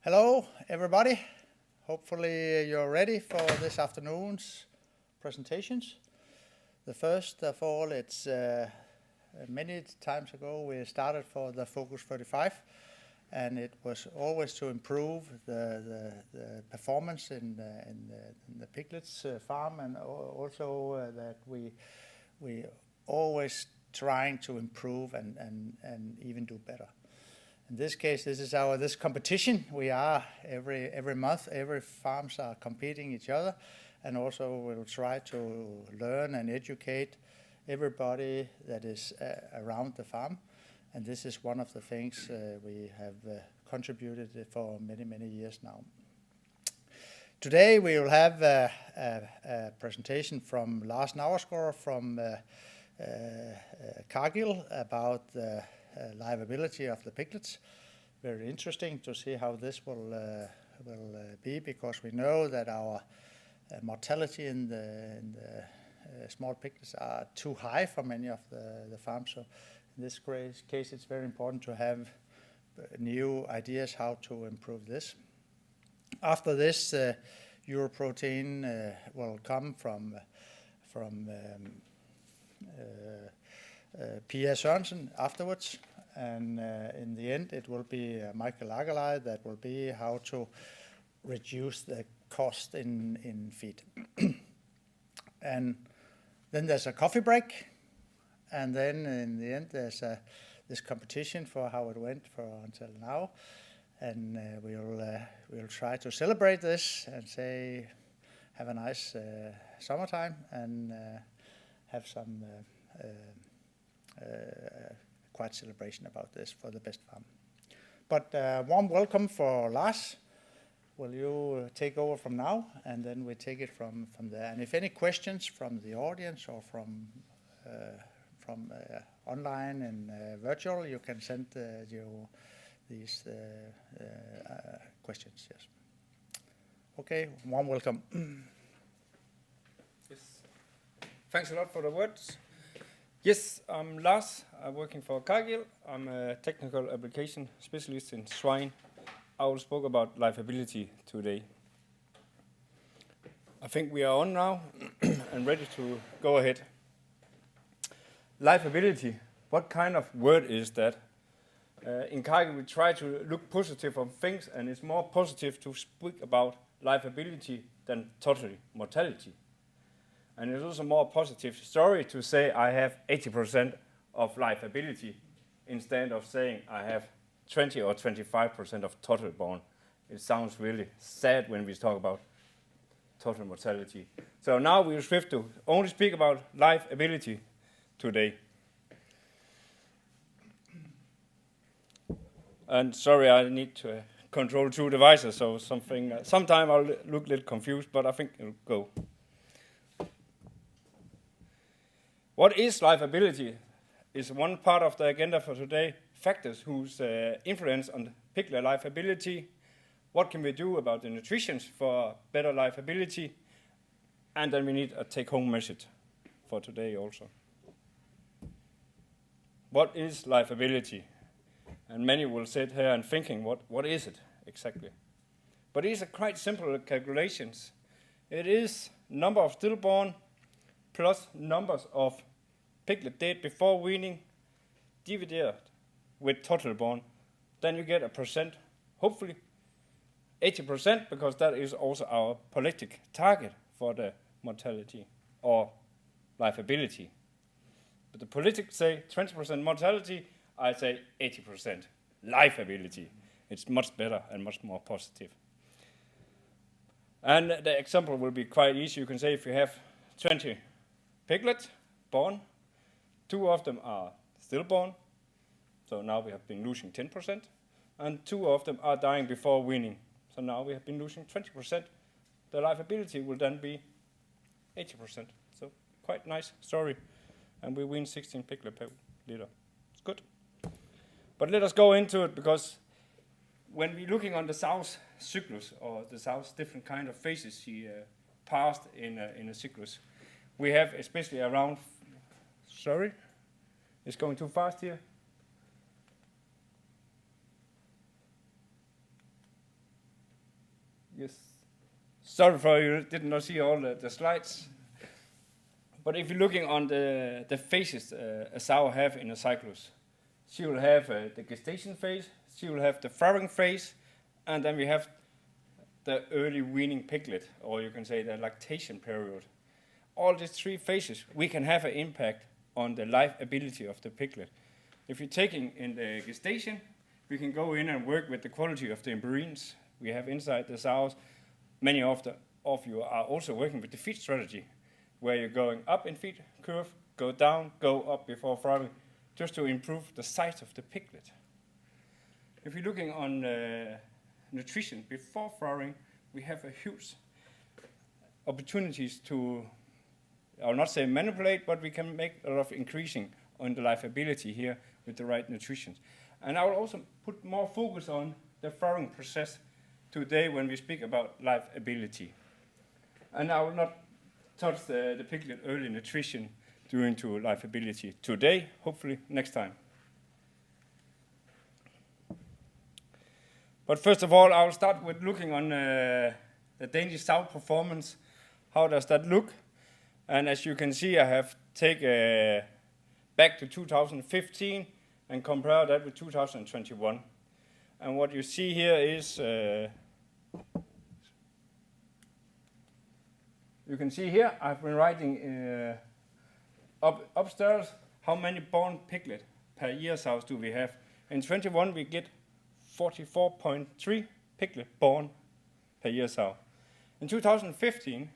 Hello, everybody. Hopefully you're ready for this afternoon's presentations. The first of all, it's many times ago we started for the Focus 35, and it was always to improve the performance in the piglets farm, and also that we always trying to improve and even do better. In this case, this is this competition. We are every month, every farms are competing each other, and also we'll try to learn and educate everybody that is around the farm. And this is one of the things we have contributed for many years now. Today we will have a presentation from Lars Nauersgaard from Cargill about the liveability of the piglets. Very interesting to see how this will be, because we know that our mortality in the small piglets are too high for many of the farms. So in this case, it's very important to have new ideas how to improve this. After this, Europrotein will come from Pia Sørensen afterwards, and in the end it will be Michael Agerlei that will be how to reduce the cost in feed. And then there's a coffee break, and then in the end there's this competition for how it went until now, and we'll try to celebrate this and say have a nice summertime and have some quite celebration about this for the best farm. But warm welcome for Lars. Will you take over from now, and then we take it from there. And if any questions from the audience or from online and virtual, you can send these questions. Yes. Okay. Warm welcome. Yes. Thanks a lot for the words. Yes, I'm Lars. I'm working for Cargill. I'm a technical application specialist in swine. I will speak about liveability today. I think we are on now and ready to go ahead. Liveability, what kind of word is that? In Cargill we try to look positive on things, and it's more positive to speak about liveability than total mortality. And it's also more positive story to say I have 80% of liveability instead of saying I have 20 or 25% of total born. It sounds really sad when we talk about total mortality. So now we'll shift to only speak about liveability today. And sorry, I need to control two devices, so sometime I'll look a little confused, but I think it'll go. What is liveability is one part of the agenda for today. Factors whose influence on the piglet liveability. What can we do about the nutrition for better liveability? And then we need a take-home message for today also. What is liveability? And many will sit here and thinking, what is it exactly? But it's a quite simple calculations. It is number of stillborn plus numbers of piglet dead before weaning divided with total born. Then you get a percent, hopefully 80%, because that is also our politic target for the mortality or liveability. But the politics say 20% mortality, I say 80% liveability. It's much better and much more positive. And the example will be quite easy. You can say if you have 20 piglets born, 2 of them are stillborn, so now we have been losing 10%, and 2 of them are dying before weaning, so now we have been losing 20%. The liveability will then be 80%, so quite nice story, and we wean 16 piglet per liter. It's good. But let us go into it, because when we're looking on the sow's cyclus, or the sow's different kind of phases she passed in a cyclus, we have especially around, sorry, it's going too fast here. Yes. Sorry for you did not see all the slides. But if you're looking on the phases a sow have in a cyclus, she will have the gestation phase, she will have the farrowing phase, and then we have the early weaning piglet, or you can say the lactation period. All these three phases, we can have an impact on the liveability of the piglet. If you're taking in the gestation, we can go in and work with the quality of the embryons we have inside the sows. Many of you are also working with the feed strategy, where you're going up in feed curve, go down, go up before farrowing, just to improve the size of the piglet. If you're looking on nutrition before farrowing, we have a huge opportunities to, I'll not say manipulate, but we can make a lot of increasing on the liveability here with the right nutrition. And I will also put more focus on the farrowing process today when we speak about liveability. And I will not touch the piglet early nutrition during to liveability today, hopefully next time. But first of all, I will start with looking on the Danish sow performance. How does that look? And as you can see, I have taken back to 2015 and compare that with 2021. And what you see here is, you can see here, I've been writing upstairs how many born piglet per year sows do we have. In 21 we get 44.3 piglet born per year sow. In 2015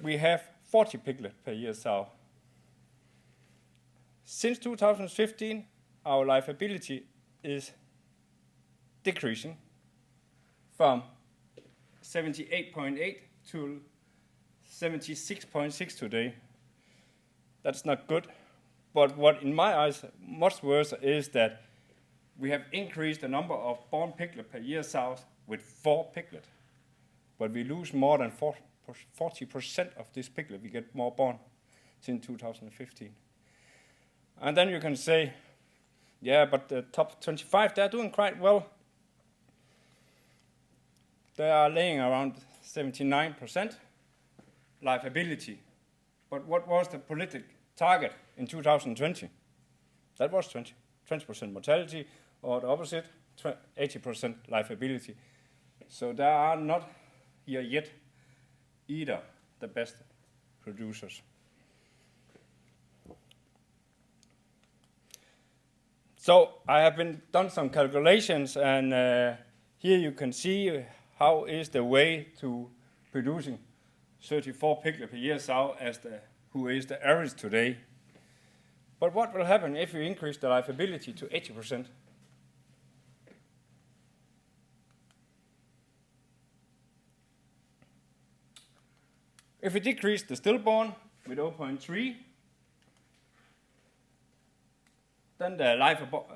we have 40 piglet per year sow. Since 2015 our liveability is decreasing from 78.8 to 76.6 today. That's not good. But what in my eyes much worse is that we have increased the number of born piglet per year sows with 4 piglet. But we lose more than 40% of this piglet we get more born since 2015. And then you can say, yeah, but the top 25, they're doing quite well. They are laying around 79% liveability. But what was the political target in 2020? That was 20% mortality, or the opposite, 80% liveability. So they are not here yet either the best producers. So I have done some calculations, and here you can see how is the way to producing 34 piglet per year sow as who is the average today. But what will happen if you increase the liveability to 80%? If we decrease the stillborn with 0.3, then the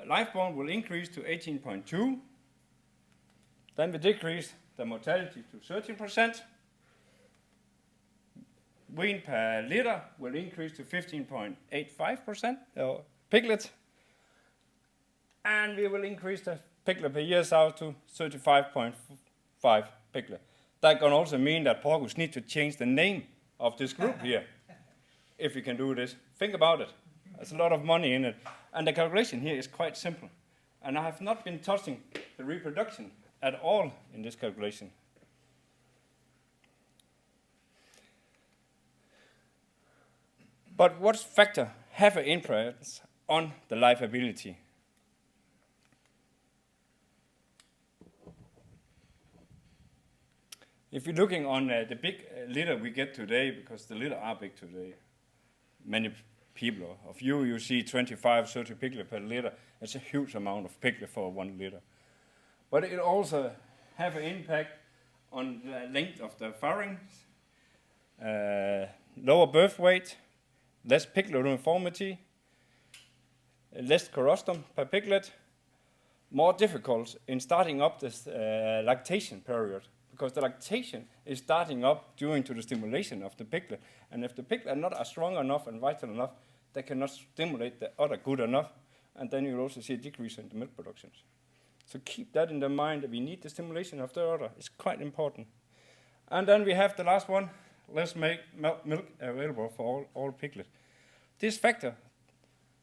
liveborn will increase to 18.2. Then we decrease the mortality to 13%. Wean per liter will increase to 15.85% piglets. And we will increase the piglet per year sow to 35.5 piglet. That can also mean that Porcus need to change the name of this group here, if we can do this. Think about it. There's a lot of money in it. And the calculation here is quite simple. And I have not been touching the reproduction at all in this calculation. But what factor have an influence on the liveability? If you're looking on the big litter we get today, because the litter are big today, many people of you see 25, 30 piglet per liter. It's a huge amount of piglet for 1 liter. But it also have an impact on the length of the farrowing, lower birth weight, less piglet uniformity, less colostrum per piglet, more difficult in starting up this lactation period, because the lactation is starting up due to the stimulation of the piglet. And if the piglet are not strong enough and vital enough, they cannot stimulate the other good enough, and then you'll also see a decrease in the milk productions. So keep that in the mind that we need the stimulation of the udder. It's quite important. And then we have the last one. Let's make milk available for all piglet. This factor,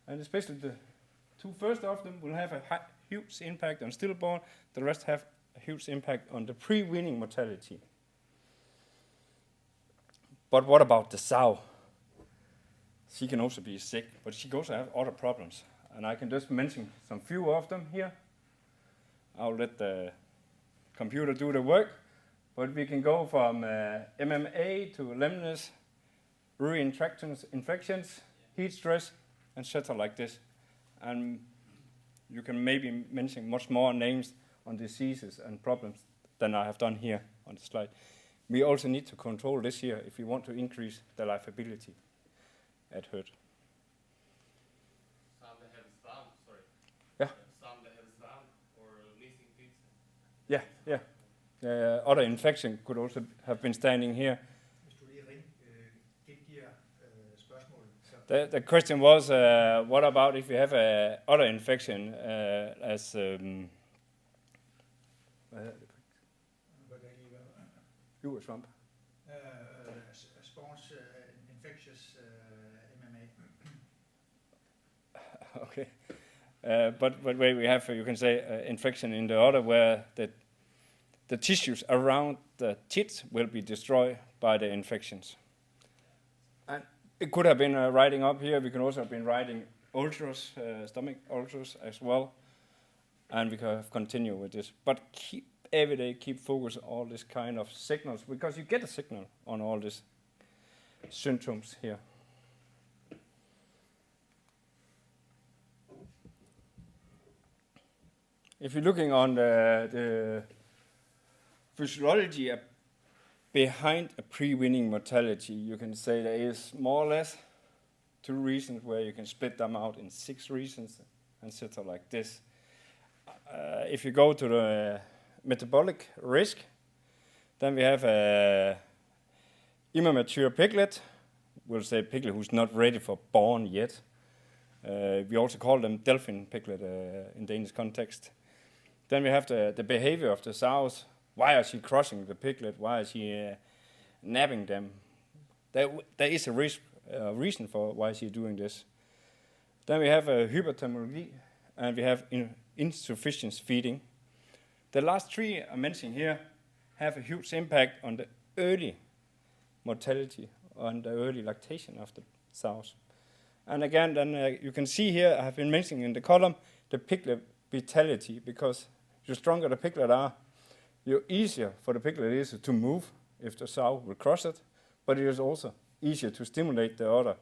and especially the two first of them, will have a huge impact on stillborn. The rest have a huge impact on the pre-weaning mortality. But what about the sow? She can also be sick, but she can also have other problems. And I can just mention some few of them here. I'll let the computer do the work. But we can go from MMA to lameness, urinary tract infections, heat stress, etc. like this. And you can maybe mention much more names on diseases and problems than I have done here on the slide. We also need to control this here if we want to increase the liveability at herd. Some that have stam, sorry. Yeah. Some that have stam or missing feet. Yeah, yeah. Other infection could also have been standing here. The question was, what about if you have other infection as swamp? Spawns infectious MMA. Okay, but wait, we have you can say infection in the udder where the tissues around the teeth will be destroyed by the infections. And it could have been writing up here. We can also have been writing ulcers, stomach ulcers as well. And we can continue with this. But every day keep focus on all this kind of signals, because you get a signal on all these symptoms here. If you're looking on the physiology behind a pre-weaning mortality, you can say there is more or less 2 reasons where you can split them out in 6 reasons, etc. like this. If you go to the metabolic risk, then we have a immature piglet. We'll say piglet who's not ready for born yet. We also call them delphin piglet in Danish context. Then we have the behavior of the sows. Why is she crushing the piglet? Why is she nabbing them? There is a reason for why she's doing this. Then we have a hyperthermology, and we have insufficient feeding. The last 3 I'm mentioning here have a huge impact on the early mortality, on the early lactation of the sows. And again, then you can see here, I have been mentioning in the column, the piglet vitality, because the stronger the piglet are, the easier for the piglet is to move if the sow will cross it, but it is also easier to stimulate the udder.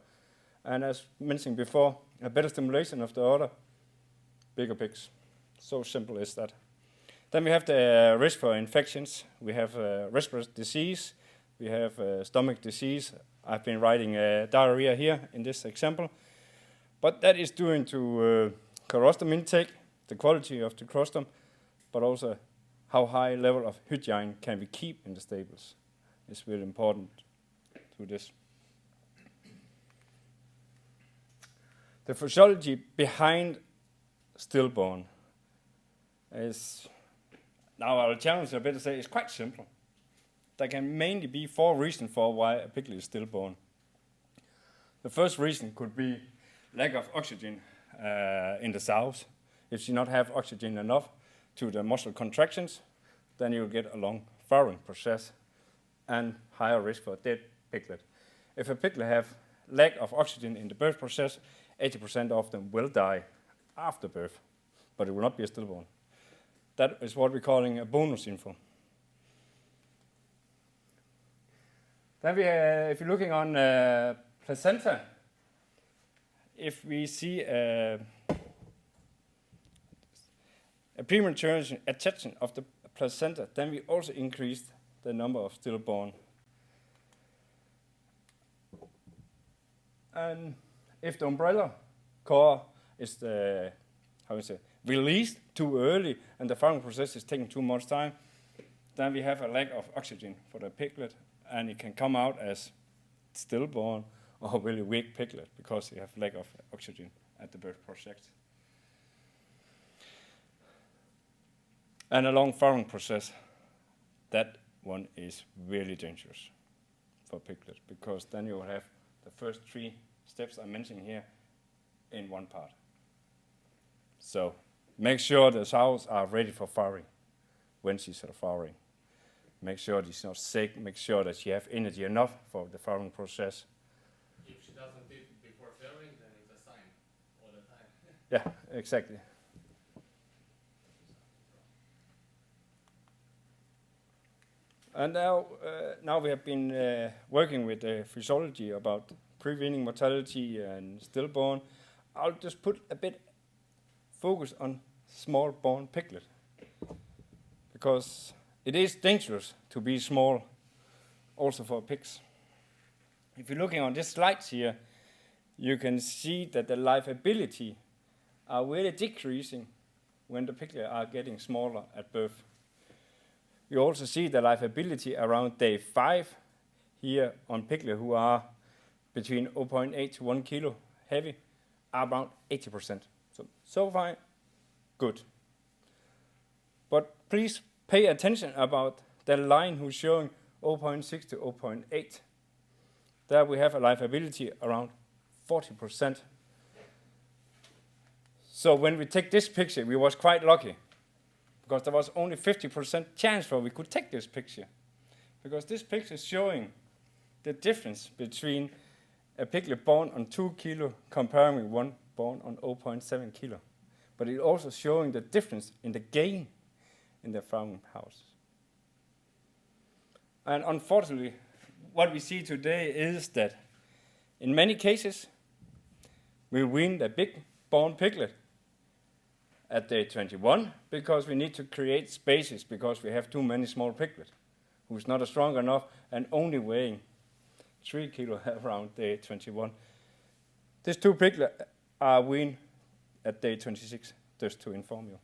And as mentioned before, a better stimulation of the udder, bigger pigs. So simple is that. Then we have the risk for infections. We have respiratory disease. We have stomach disease. I've been writing diarrhea here in this example. But that is due to colostrum intake, the quality of the colostrum, but also how high level of hygiene can we keep in the stables. It's very important to this. The physiology behind stillborn is, now I'll challenge you a bit to say, it's quite simple. There can mainly be 4 reasons for why a piglet is stillborn. The first reason could be lack of oxygen in the sows. If she not have oxygen enough to the muscle contractions, then you'll get a long farrowing process and higher risk for a dead piglet. If a piglet have lack of oxygen in the birth process, 80% of them will die after birth, but it will not be a stillborn. That is what we're calling a bonus info. Then if you're looking on placenta, if we see a premature attention of the placenta, then we also increase the number of stillborn. And if the umbrella core is released too early and the farming process is taking too much time, then we have a lack of oxygen for the piglet, and it can come out as stillborn or really weak piglet because you have lack of oxygen at the birth process. And a long farrowing process, that one is really dangerous for piglets, because then you will have the first 3 steps I mentioned here in one part. So make sure the sows are ready for farrowing when she's farrowing. Make sure she's not sick, make sure that she have energy enough for the farrowing process. If she doesn't do it before farrowing, then it's a sign all the time. Yeah, exactly. And now we have been working with the physiology about pre-weaning mortality and stillborn. I'll just put a bit focus on small-born piglet, because it is dangerous to be small, also for pigs. If you're looking on this slides here, you can see that the liveability are really decreasing when the piglets are getting smaller at birth. You also see the liveability around day 5 here on piglets who are between 0.8 to 1 kilo heavy, are around 80%. So far, good. But please pay attention about the line who's showing 0.6 to 0.8. There we have a liveability around 40%. So when we take this picture, we was quite lucky, because there was only 50% chance for we could take this picture. Because this picture is showing the difference between a piglet born on 2 kilo comparing with one born on 0.7 kilo. But it's also showing the difference in the gain in the farming house. And unfortunately, what we see today is that in many cases, we wean the big born piglet at day 21 because we need to create spaces because we have too many small piglets who's not strong enough and only weighing 3 kilo around day 21. These 2 piglets are weaned at day 26, just to inform you.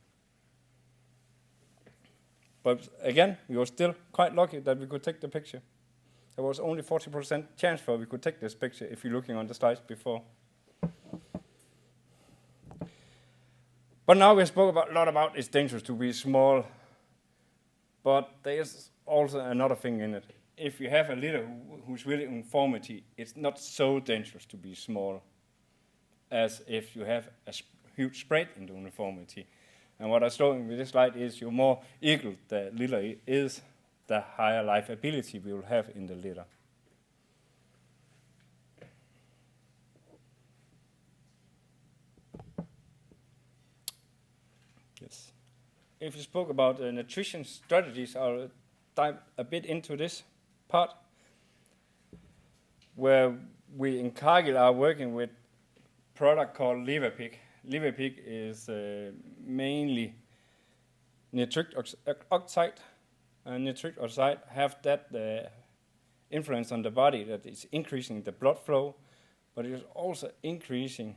But again, we were still quite lucky that we could take the picture. There was only 40% chance for we could take this picture if you're looking on the slides before. But now we spoke a lot about it's dangerous to be small, but there's also another thing in it. If you have a litter who's really uniformity, it's not so dangerous to be small as if you have a huge spread in the uniformity. And what I'm showing with this slide is the more equal the litter is, the higher liveability we will have in the litter. Yes. If you spoke about nutrition strategies, I'll dive a bit into this part, where we in Cargill are working with a product called Liveability. Liveability is mainly nitric oxide, and nitric oxide have that influence on the body that is increasing the blood flow, but it is also increasing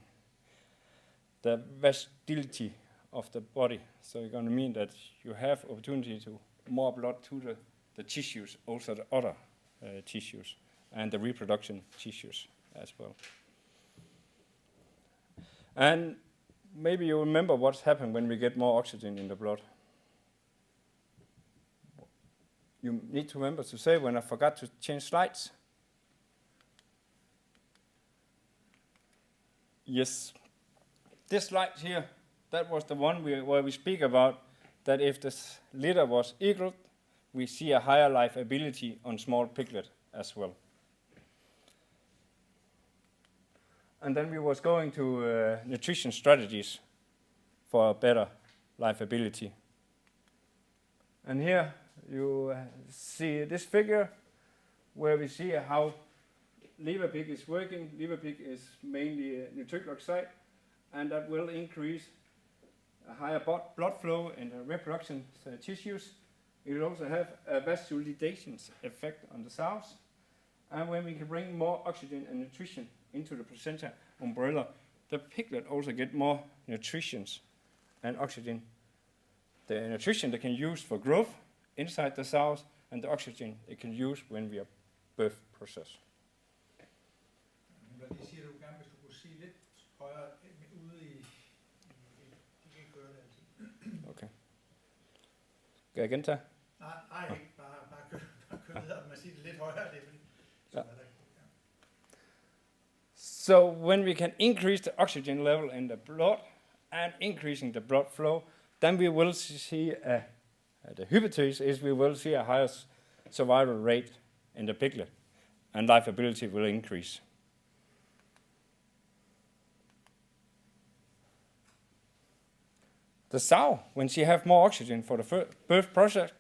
the vascularity of the body. So it's going to mean that you have opportunity to more blood to the tissues, also the other tissues, and the reproduction tissues as well. And maybe you remember what's happened when we get more oxygen in the blood. You need to remember to say when I forgot to change slides. Yes. This slide here, that was the one where we speak about that if this litter was equal, we see a higher liveability on small piglet as well. And then we was going to nutrition strategies for a better liveability. And here you see this figure where we see how Liveability is working. Liveability is mainly nitric oxide, and that will increase a higher blood flow in the reproduction tissues. It will also have a vasodilation effect on the cells. And when we can bring more oxygen and nutrition into the placenta umbrella, the piglet also get more nutrition and oxygen. The nutrition they can use for growth inside the cells, and the oxygen they can use when we are birth process. Hvad det siger du gerne, hvis du kunne sige lidt højere ude i kan ikke høre det altid. Okay. Skal jeg gentage? Nej, ikke bare kør videre, man siger det lidt højere. Det er vel, So when we can increase the oxygen level in the blood and increasing the blood flow, then we will see the hypothesis is we will see a higher survival rate in the piglet, and liveability will increase. The sow, when she have more oxygen for the birth process,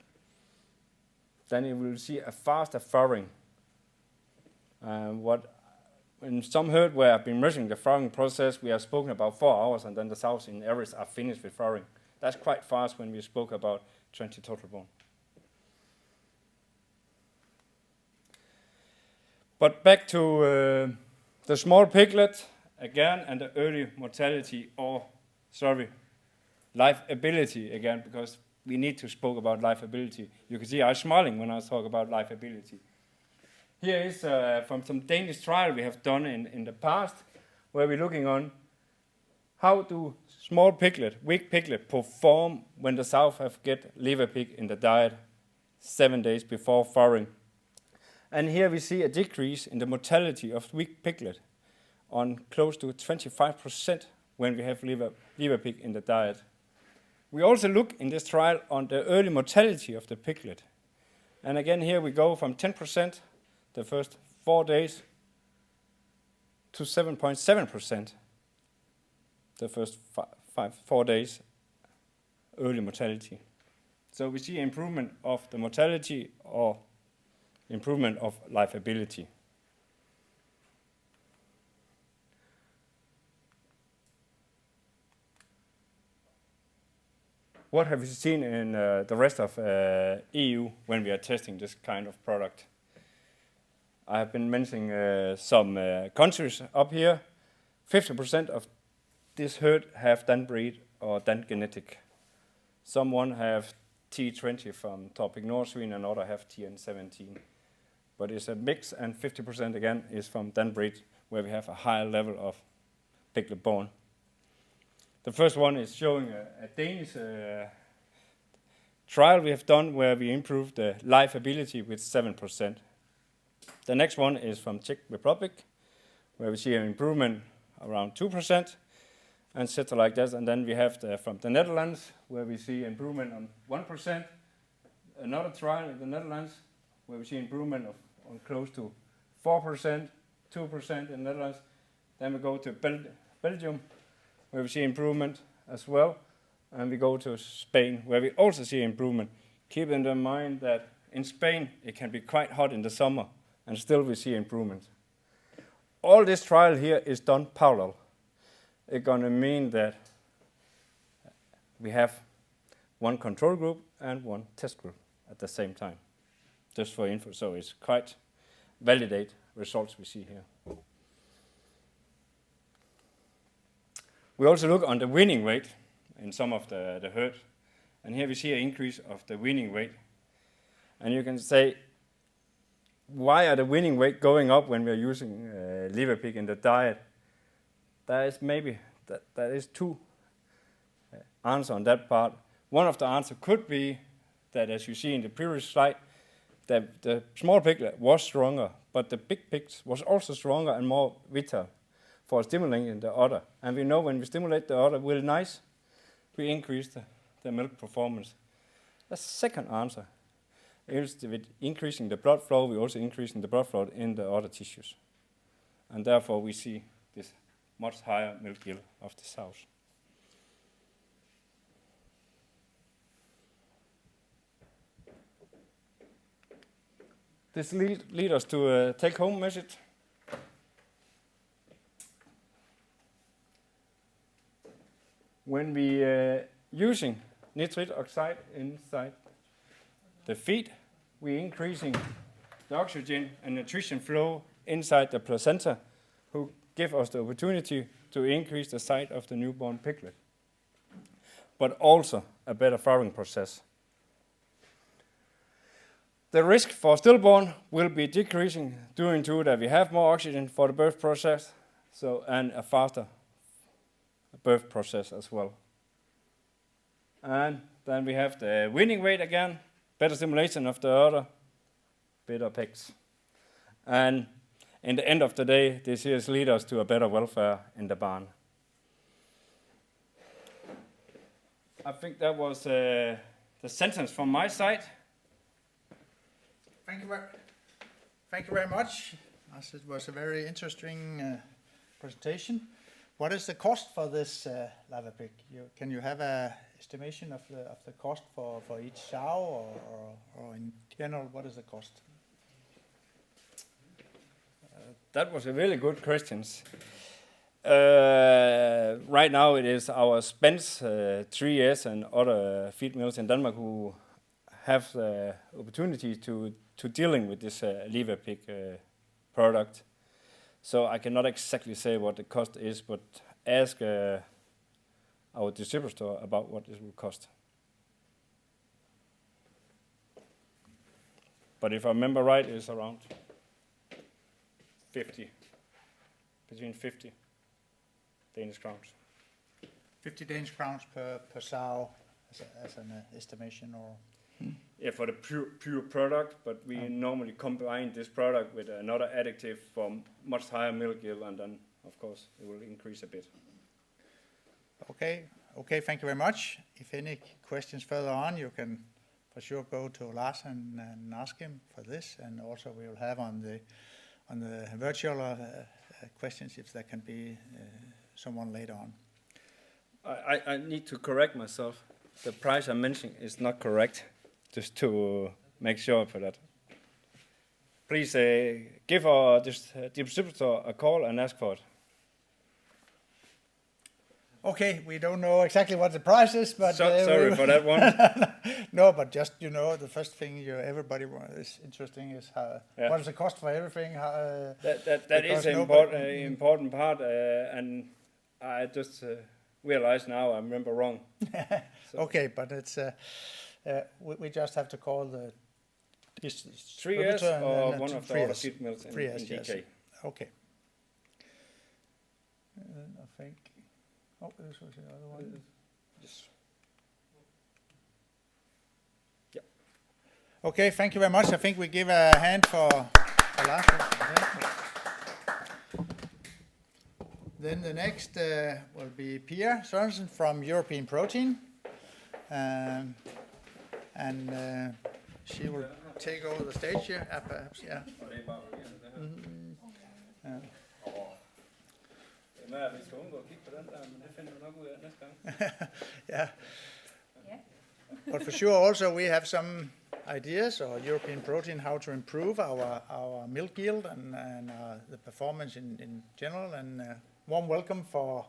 then you will see a faster furrowing. In some herd where I've been measuring the furrowing process, we have spoken about 4 hours, and then the sows in average are finished with furrowing. That's quite fast when we spoke about 20 total bone. But back to the small piglet again, and the early mortality, liveability again, because we need to speak about liveability. You can see I'm smiling when I talk about liveability. Here is from some Danish trial we have done in the past, where we're looking on how do small piglet, weak piglet, perform when the sow have get liver pig in the diet 7 days before furrowing. And here we see a decrease in the mortality of weak piglet on close to 25% when we have liver pig in the diet. We also look in this trial on the early mortality of the piglet. And again, here we go from 10% the first 4 days to 7.7% the first 4 days early mortality. So we see improvement of the mortality or improvement of liveability. What have we seen in the rest of EU when we are testing this kind of product? I have been mentioning some countries up here. 50% of this herd have done breed or done genetic. Someone have T20 from Topic Northween, and another have TN17. But it's a mix, and 50% again is from done breed, where we have a higher level of piglet born. The first one is showing a Danish trial we have done where we improved the liveability with 7%. The next one is from Czech Republic, where we see an improvement around 2%, and etc. like that. And then we have from the Netherlands, where we see improvement on 1%. Another trial in the Netherlands, where we see improvement on close to 4%, 2% in the Netherlands. Then we go to Belgium, where we see improvement as well. And we go to Spain, where we also see improvement. Keep in mind that in Spain, it can be quite hot in the summer, and still we see improvement. All this trial here is done parallel. It's going to mean that we have one control group and one test group at the same time, just for info. So it's quite validate results we see here. We also look on the weaning weight in some of the herd, and here we see an increase of the weaning weight. And you can say, why are the weaning weight going up when we're using liver pig in the diet? There is maybe there is two answers on that part. One of the answers could be that, as you see in the previous slide, that the small piglet was stronger, but the big pigs was also stronger and more vital for stimulating the udder. And we know when we stimulate the udder really nice, we increase the milk performance. The second answer is with increasing the blood flow, we're also increasing the blood flow in the other tissues. And therefore we see this much higher milk yield of the sows. This leads us to a take-home message. When we using nitric oxide inside the feed, we're increasing the oxygen and nutrition flow inside the placenta, who give us the opportunity to increase the size of the newborn piglet, but also a better farrowing process. The risk for stillborn will be decreasing due to that we have more oxygen for the birth process, and a faster birth process as well. And then we have the weaning weight again, better stimulation of the udder, better pigs. And in the end of the day, this here leads us to a better welfare in the barn. I think that was the sentence from my side. Thank you very much. As it was a very interesting presentation. What is the cost for this Liveability? Can you have an estimation of the cost for each sow, or in general, what is the cost? That was a really good question. Right now it is our Spence 3S and other feed mills in Denmark who have the opportunity to dealing with this Liveability product. So I cannot exactly say what the cost is, but ask our distributor about what it will cost. But if I remember right, it's around 50, between 50 Danish crowns. 50 Danish crowns per sow as an estimation, or? Yeah, for the pure product, but we normally combine this product with another additive for much higher milk yield, and then, of course, it will increase a bit. Okay, thank you very much. If any questions further on, you can for sure go to Lars and ask him for this, and also we will have on the virtual questions if there can be someone later on. I need to correct myself. The price I mentioned is not correct, just to make sure for that. Please give our distributor a call and ask for it. Okay, we don't know exactly what the price is, but... sorry for that one. No, but just, the first thing everybody is interesting is what is the cost for everything? That is an important part, and I just realize now I remember wrong. Okay, but it's we just have to call the 3S or one of the other feed mills in DK. Yes. Okay. I think... Oh, this was the other one. Yes. Yeah. Okay, thank you very much. I think we give a hand for Lars. Then the next will be Pia Sørensen from European Protein. And she will take over the stage here, perhaps, yeah. Yeah. But for sure also we have some ideas, or European Protein, how to improve our milk yield and the performance in general, and warm welcome for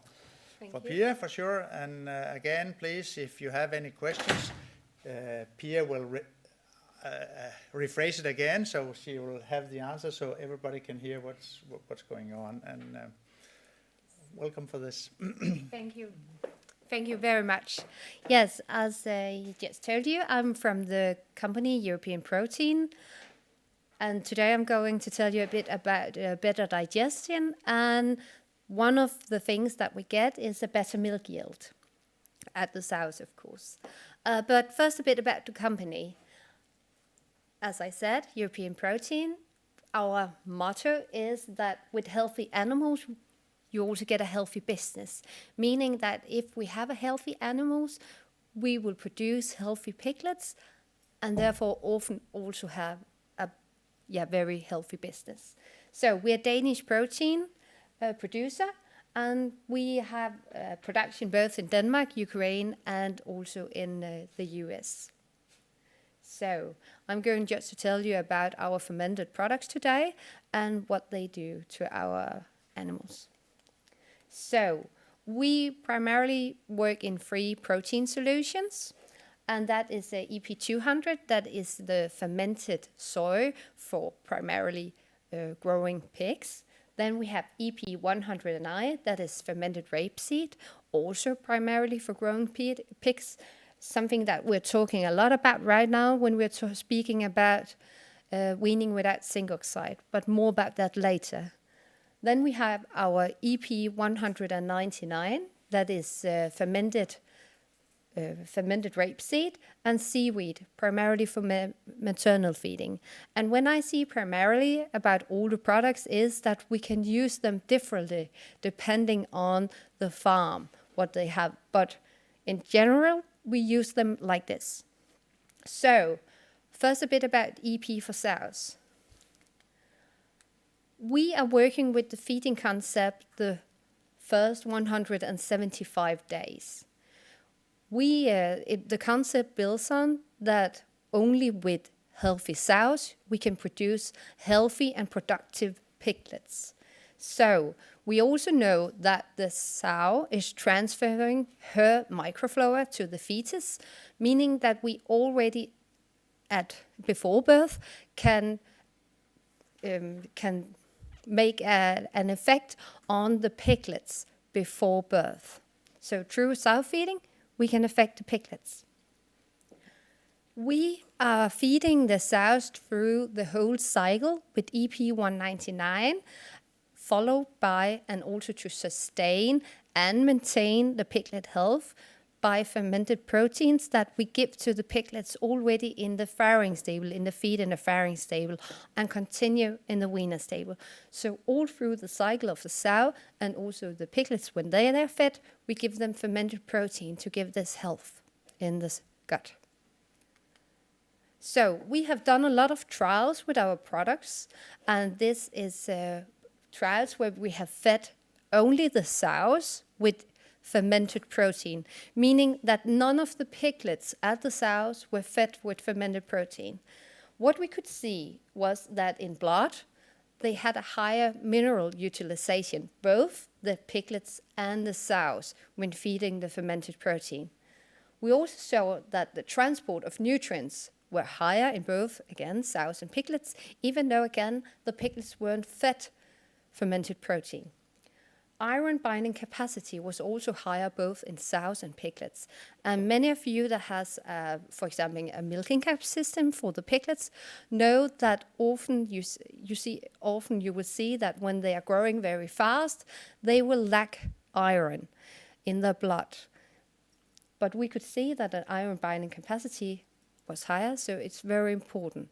Pia for sure. And again, please, if you have any questions, Pia will rephrase it again, so she will have the answer, so everybody can hear what's going on. And welcome for this. Thank you. Thank you very much. Yes, as I just told you, I'm from the company European Protein, and today I'm going to tell you a bit about better digestion, and one of the things that we get is a better milk yield at the sows, of course. But first a bit about the company. As I said, European Protein, our motto is that with healthy animals, you also get a healthy business, meaning that if we have a healthy animals, we will produce healthy piglets, and therefore often also have a very healthy business. So we're a Danish protein producer, and we have production both in Denmark, Ukraine, and also in the US. So I'm going just to tell you about our fermented products today and what they do to our animals. So we primarily work in 3 protein solutions, and that is the EP200, that is the fermented soy for primarily growing pigs. Then we have EP100i, that is fermented rapeseed, also primarily for growing pigs, something that we're talking a lot about right now when we're speaking about weaning without zinc oxide, but more about that later. Then we have our EP199, that is fermented fermented rapeseed and seaweed, primarily for maternal feeding. And when I see primarily about all the products is that we can use them differently depending on the farm, what they have. But in general, we use them like this. So, first a bit about EP for sows. We are working with the feeding concept the first 175 days. The concept builds on that only with healthy sows we can produce healthy and productive piglets. So we also know that the sow is transferring her microflora to the fetus, meaning that we already before birth can make an effect on the piglets before birth. So through sow feeding, we can affect the piglets. We are feeding the sows through the whole cycle with EP 199, followed by and also to sustain and maintain the piglet health by fermented proteins that we give to the piglets already in the farrowing stable, in the feed in the farrowing stable, and continue in the weaner stable. So all through the cycle of the sow and also the piglets, when they are fed, we give them fermented protein to give this health in the gut. So we have done a lot of trials with our products, and this is trials where we have fed only the sows with fermented protein, meaning that none of the piglets at the sows were fed with fermented protein. What we could see was that in blood, they had a higher mineral utilization, both the piglets and the sows, when feeding the fermented protein. We also saw that the transport of nutrients were higher in both, again, sows and piglets, even though, again, the piglets weren't fed fermented protein. Iron binding capacity was also higher both in sows and piglets. And many of you that has, for example, a milking cap system for the piglets know that often you will see that when they are growing very fast, they will lack iron in their blood. But we could see that an iron binding capacity was higher, so it's very important.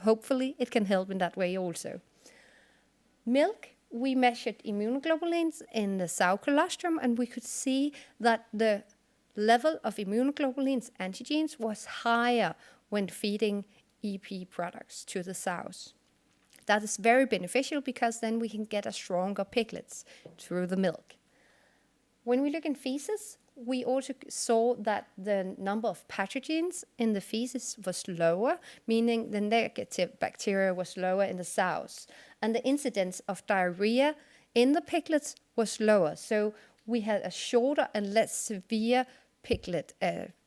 Hopefully, it can help in that way also. Milk. We measured immunoglobulins in the sow colostrum, and we could see that the level of immunoglobulins, antigens, was higher when feeding EP products to the sows. That is very beneficial because then we can get a stronger piglets through the milk. When we look in feces, we also saw that the number of pathogens in the feces was lower, meaning the negative bacteria was lower in the sows. And the incidence of diarrhea in the piglets was lower. So we had a shorter and less severe piglet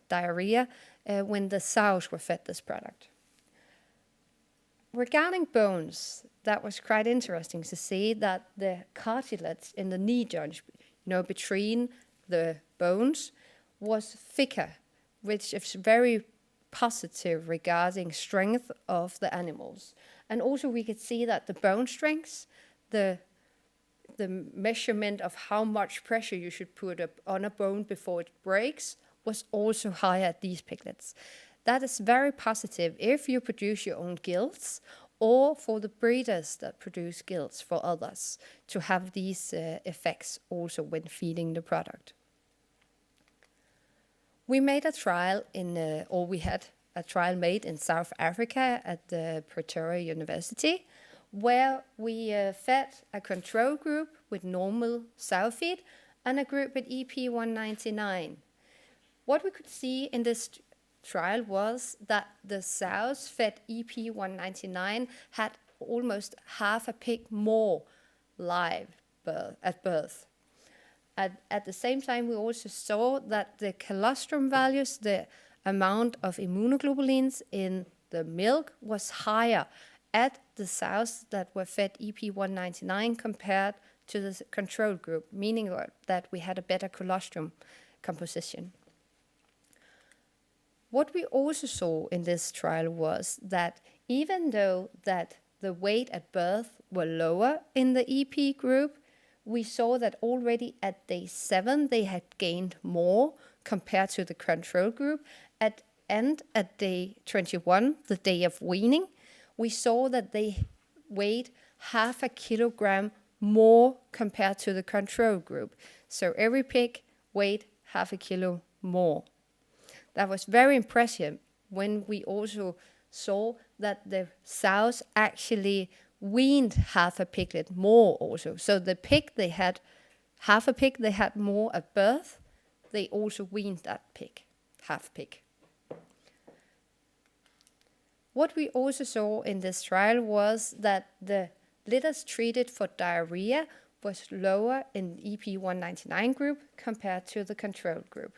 diarrhea when the sows were fed this product. Regarding bones, that was quite interesting to see that the cartilage in the knee joint, between the bones, was thicker, which is very positive regarding strength of the animals. And also we could see that the bone strength, the measurement of how much pressure you should put up on a bone before it breaks, was also higher at these piglets. That is very positive if you produce your own gills or for the breeders that produce gills for others to have these effects also when feeding the product. We made a trial we had a trial made in South Africa at the Pretoria University, where we fed a control group with normal sow feed and a group with EP 199. What we could see in this trial was that the sows fed EP 199 had almost half a pig more live at birth. At the same time, we also saw that the colostrum values, the amount of immunoglobulins in the milk, was higher at the sows that were fed EP 199 compared to the control group, meaning that we had a better colostrum composition. What we also saw in this trial was that even though that the weight at birth were lower in the EP group, we saw that already at day 7, they had gained more compared to the control group. At day 21, the day of weaning, we saw that they weighed 0.5 kilogram more compared to the control group. So every pig weighed 0.5 kilo more. That was very impressive when we also saw that the sows actually weaned 0.5 piglet more also. So the pig they had, 0.5 pig they had more at birth, they also weaned that pig, 0.5 pig. What we also saw in this trial was that the litters treated for diarrhea was lower in the EP199 group compared to the control group.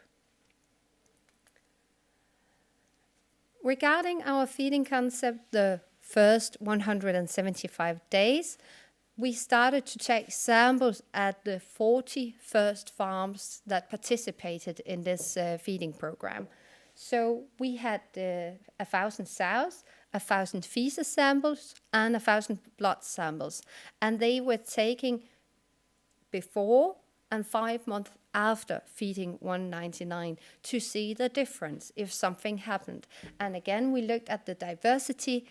Regarding our feeding concept, the first 175 days, we started to take samples at the 40 first farms that participated in this feeding program. So we had 1,000 sows, 1,000 feces samples, and 1,000 blood samples. And they were taking before and 5 months after feeding 199 to see the difference if something happened. And again, we looked at the diversity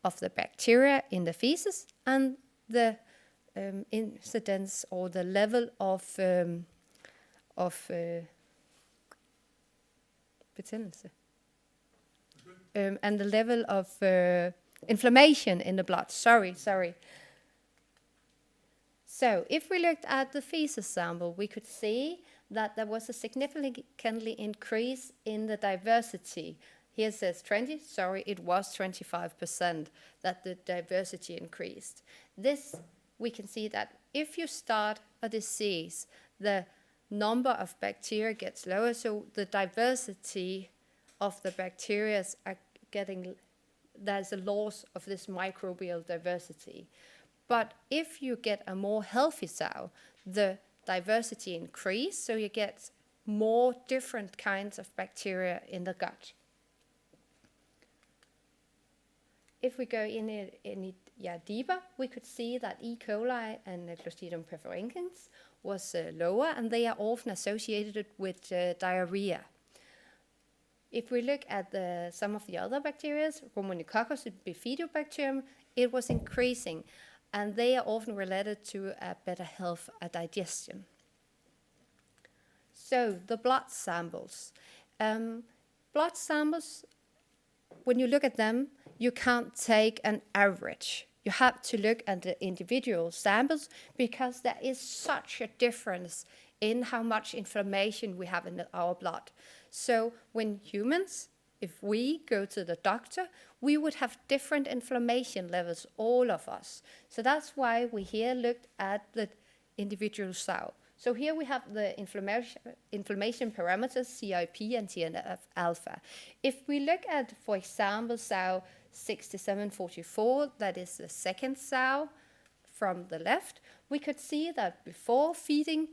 of the bacteria in the feces and the incidence or the level of betændelse. And the level of inflammation in the blood. Sorry. So if we looked at the feces sample, we could see that there was a significantly increase in the diversity. Here it says 20, sorry, it was 25% that the diversity increased. This, we can see that if you start a disease, the number of bacteria gets lower, so the diversity of the bacteria are getting, there's a loss of this microbial diversity. But if you get a more healthy sow, the diversity increase, so you get more different kinds of bacteria in the gut. If we go in deeper, we could see that E. coli and Clostridium perfringens was lower, and they are often associated with diarrhea. If we look at some of the other bacteria, Romonococcus and Bifidobacterium, it was increasing, and they are often related to a better health, a digestion. So the blood samples. Blood samples, when you look at them, you can't take an average. You have to look at the individual samples because there is such a difference in how much inflammation we have in our blood. So when humans, if we go to the doctor, we would have different inflammation levels, all of us. So that's why we here looked at the individual sow. So here we have the inflammation parameters, CIP and TNF-alpha. If we look at, for example, sow 6744, that is the second sow from the left, we could see that before feeding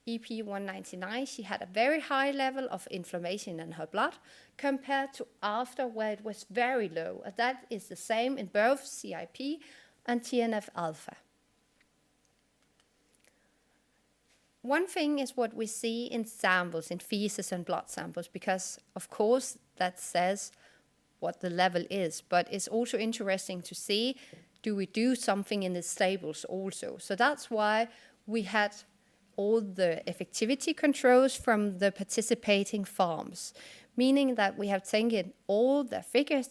EP199, she had a very high level of inflammation in her blood compared to after, where it was very low. And that is the same in both CIP and TNF-alpha. One thing is what we see in samples, in feces and blood samples, because of course that says what the level is, but it's also interesting to see, do we do something in the stables also? So that's why we had all the effectivity controls from the participating farms, meaning that we have taken all the figures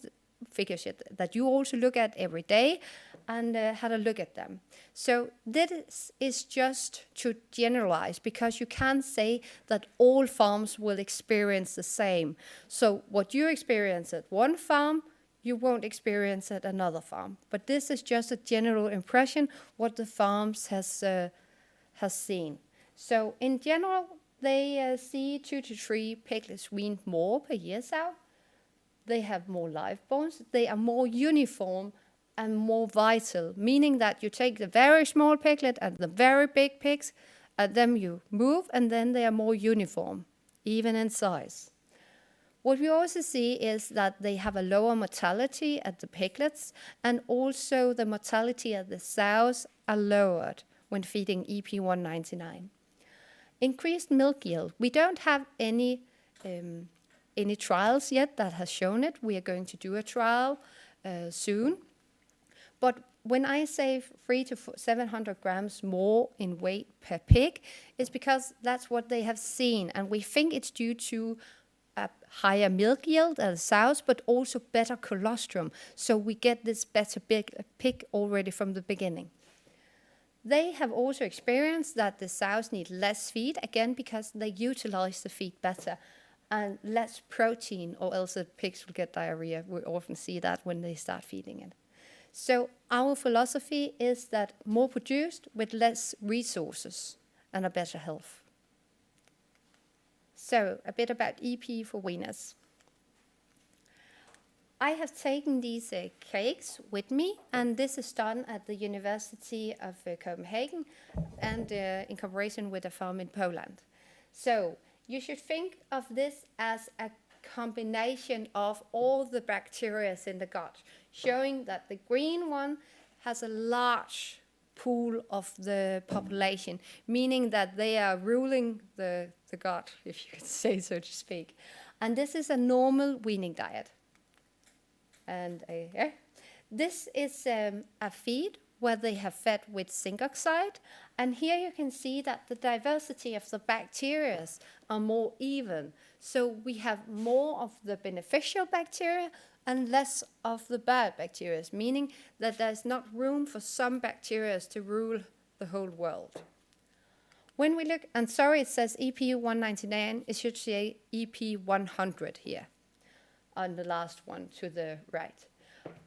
that you also look at every day and had a look at them. So this is just to generalize, because you can't say that all farms will experience the same. So what you experience at one farm, you won't experience at another farm. But this is just a general impression what the farms has seen. So in general, they see 2 to 3 piglets weaned more per year sow. They have more live bones. They are more uniform and more vital, meaning that you take the very small piglet and the very big pigs, and then you move, and then they are more uniform, even in size. What we also see is that they have a lower mortality at the piglets, and also the mortality at the sows are lowered when feeding EP199. Increased milk yield. We don't have any trials yet that has shown it. We are going to do a trial soon. But when I say 300 to 700 grams more in weight per pig, it's because that's what they have seen. And we think it's due to a higher milk yield as sows, but also better colostrum. So we get this better pig already from the beginning. They have also experienced that the sows need less feed, again, because they utilize the feed better and less protein, or else the pigs will get diarrhea. We often see that when they start feeding it. So our philosophy is that more produced with less resources and a better health. So a bit about EP for weaners. I have taken these cakes with me, and this is done at the University of Copenhagen and in cooperation with a farm in Poland. So you should think of this as a combination of all the bacteria in the gut, showing that the green one has a large pool of the population, meaning that they are ruling the gut, if you could say so to speak. And this is a normal weaning diet. And this is a feed where they have fed with zinc oxide. And here you can see that the diversity of the bacteria are more even. So we have more of the beneficial bacteria and less of the bad bacteria, meaning that there's not room for some bacteria to rule the whole world. When we look, and sorry, it says EP199, it should say EP100 here on the last one to the right.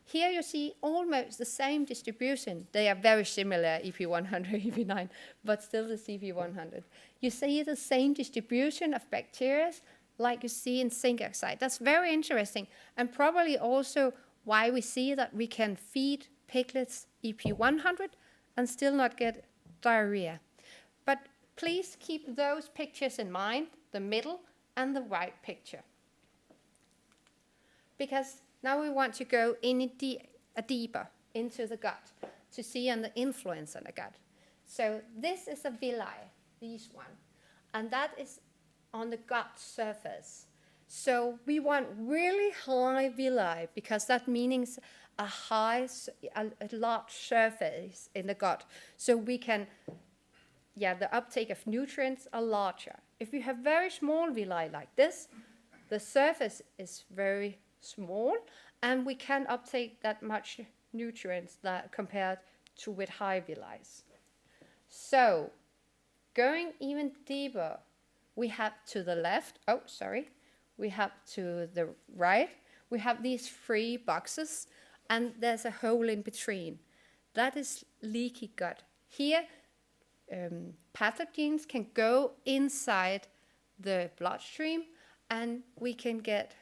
Here you see almost the same distribution. They are very similar, EP100, EP9, but still the EP100. You see the same distribution of bacteria like you see in zinc oxide. That's very interesting, and probably also why we see that we can feed piglets EP100 and still not get diarrhea. But please keep those pictures in mind, the middle and the right picture. Because now we want to go in deeper into the gut to see on the influence on the gut. So this is a villi, this one, and that is on the gut surface. So we want really high villi because that means a large surface in the gut. So we can, the uptake of nutrients are larger. If you have very small villi like this, the surface is very small, and we can't uptake that much nutrients that compared to with high villi. So, going even deeper, we have to the left, we have to the right, we have these 3 boxes, and there's a hole in between. That is leaky gut. Here, pathogens can go inside the bloodstream, and we can get,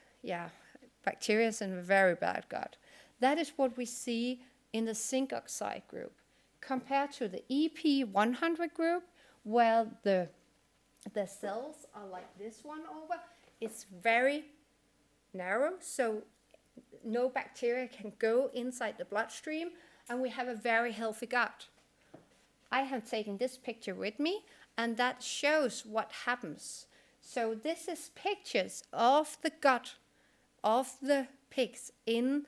bacteria in a very bad gut. That is what we see in the zinc oxide group. Compared to the EP100 group, where the cells are like this one over, it's very narrow, so no bacteria can go inside the bloodstream, and we have a very healthy gut. I have taken this picture with me, and that shows what happens. So this is pictures of the gut of the pigs in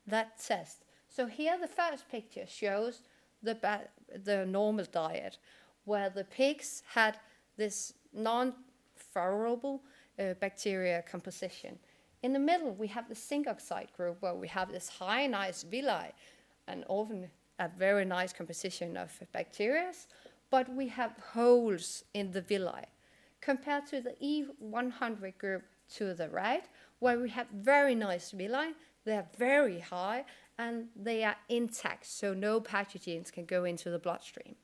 that test. So here the first picture shows the normal diet, where the pigs had this non-favorable bacteria composition. In the middle, we have the zinc oxide group, where we have this high, nice villi, and often a very nice composition of bacteria, but we have holes in the villi. Compared to the E100 group to the right, where we have very nice villi, they are very high, and they are intact, so no pathogens can go into the bloodstream.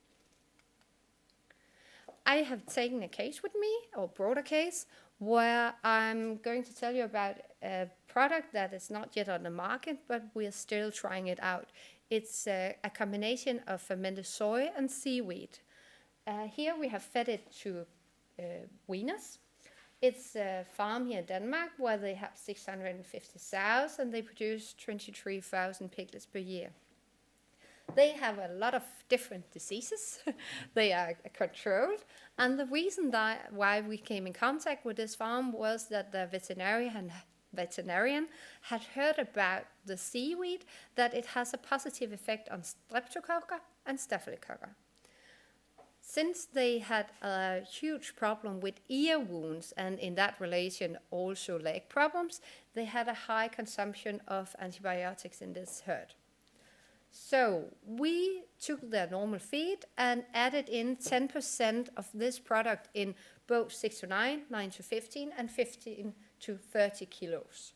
I have taken a case with me, or brought a case, where I'm going to tell you about a product that is not yet on the market, but we're still trying it out. It's a combination of fermented soy and seaweed. Here we have fed it to weaners. It's a farm here in Denmark where they have 650 sows and they produce 23,000 piglets per year. They have a lot of different diseases. They are controlled. And the reason that why we came in contact with this farm was that the veterinarian had heard about the seaweed, that it has a positive effect on streptococcus and staphylococcus. Since they had a huge problem with ear wounds and in that relation also leg problems, they had a high consumption of antibiotics in this herd. So we took their normal feed and added in 10% of this product in both 6 to 9, 9 to 15, and 15 to 30 kilos.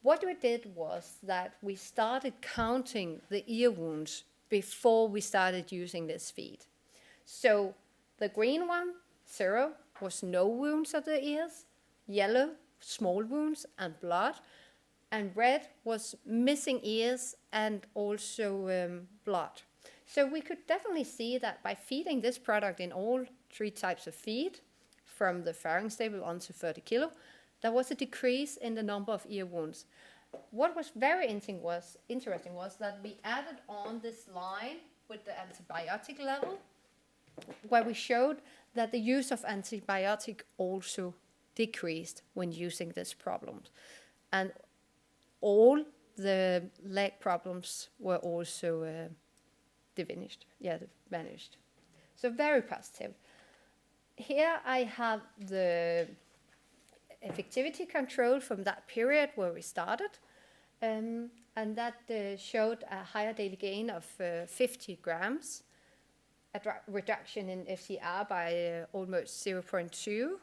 What we did was that we started counting the ear wounds before we started using this feed. So the green one, 0, was no wounds of the ears, yellow, small wounds and blood, and red was missing ears and also blood. So we could definitely see that by feeding this product in all 3 types of feed, from the farrowing stable on to 30 kilo, there was a decrease in the number of ear wounds. What was very interesting was that we added on this line with the antibiotic level, where we showed that the use of antibiotic also decreased when using this problem. And all the leg problems were also vanished. So very positive. Here I have the effectivity control from that period where we started, and that showed a higher daily gain of 50 grams, a reduction in FCR by almost 0.2,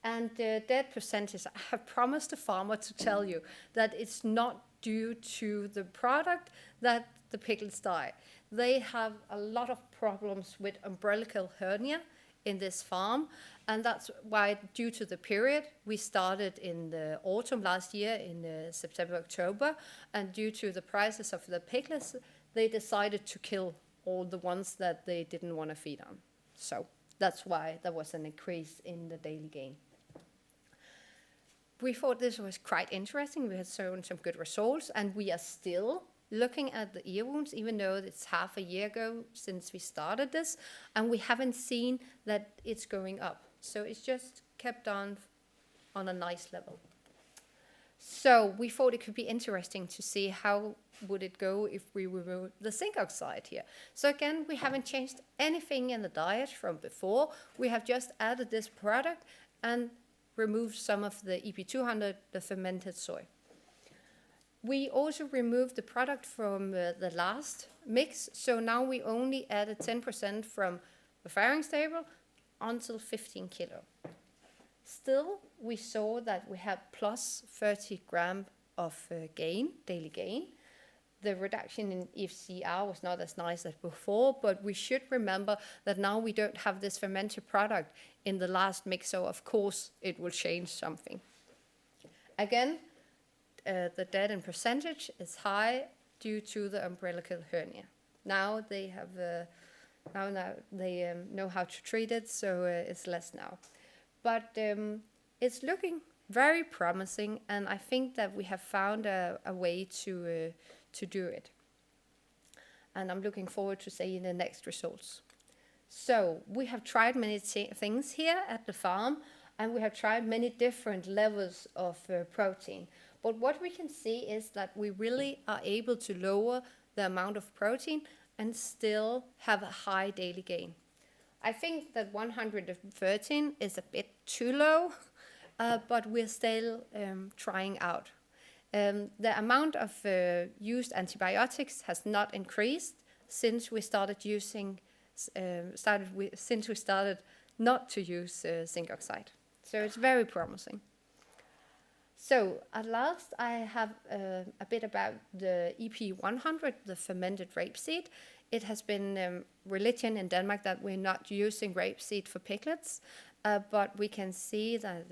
and the dead percentage. I have promised the farmer to tell you that it's not due to the product that the piglets die. They have a lot of problems with umbilical hernia in this farm, and that's why, due to the period, we started in the autumn last year, in September, October, and due to the prices of the piglets, they decided to kill all the ones that they didn't want to feed on. So that's why there was an increase in the daily gain. We thought this was quite interesting. We had shown some good results, and we are still looking at the ear wounds, even though it's half a year ago since we started this, and we haven't seen that it's going up. So it's just kept on a nice level. So we thought it could be interesting to see how would it go if we remove the zinc oxide here. So again, we haven't changed anything in the diet from before. We have just added this product and removed some of the EP200, the fermented soy. We also removed the product from the last mix, so now we only added 10% from the farrowing stable until 15 kilo. Still, we saw that we had plus 30 gram of daily gain. The reduction in FCR was not as nice as before, but we should remember that now we don't have this fermented product in the last mix, so of course it will change something. Again, the dead in percentage is high due to the umbilical hernia. Now they have know how to treat it, so it's less now. But it's looking very promising, and I think that we have found a way to do it. And I'm looking forward to seeing the next results. So we have tried many things here at the farm, and we have tried many different levels of protein. But what we can see is that we really are able to lower the amount of protein and still have a high daily gain. I think that 113 is a bit too low, but we're still trying out. The amount of used antibiotics has not increased since we started not to use zinc oxide. So it's very promising. So at last, I have a bit about the EP100, the fermented rapeseed. It has been religion in Denmark that we're not using rapeseed for piglets, but we can see that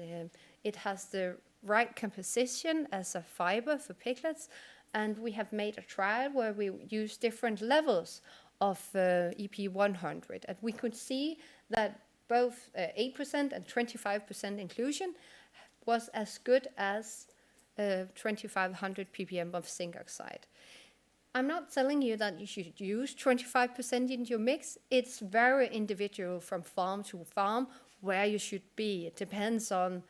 it has the right composition as a fiber for piglets, and we have made a trial where we use different levels of EP100, and we could see that both 8% and 25% inclusion was as good as 2500 ppm of zinc oxide. I'm not telling you that you should use 25% in your mix. It's very individual from farm to farm where you should be. It depends on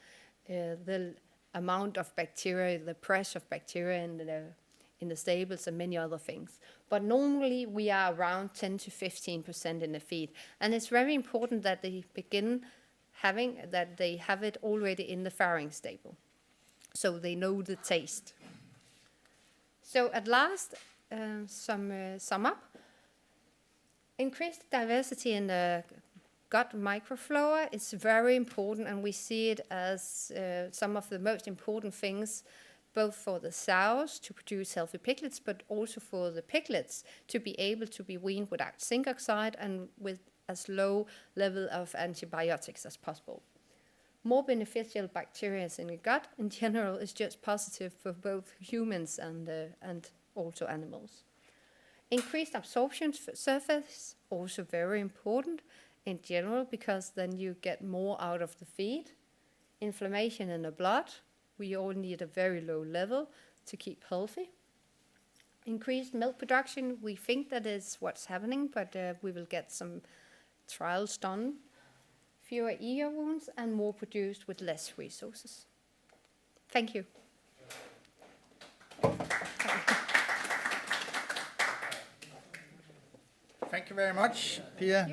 the amount of bacteria, the pressure of bacteria in the stables and many other things. But normally we are around 10 to 15% in the feed. And it's very important that they they have it already in the farrowing stable, so they know the taste. So at last, sum up. Increased diversity in the gut microflora is very important, and we see it as some of the most important things, both for the sows to produce healthy piglets, but also for the piglets to be able to be weaned without zinc oxide and with as low level of antibiotics as possible. More beneficial bacteria in the gut in general is just positive for both humans and also animals. Increased absorption surface, also very important in general, because then you get more out of the feed. Inflammation in the blood, we all need a very low level to keep healthy. Increased milk production, we think that is what's happening, but we will get some trials done. Fewer ear wounds and more produced with less resources. Thank you. Thank you very much, Pia.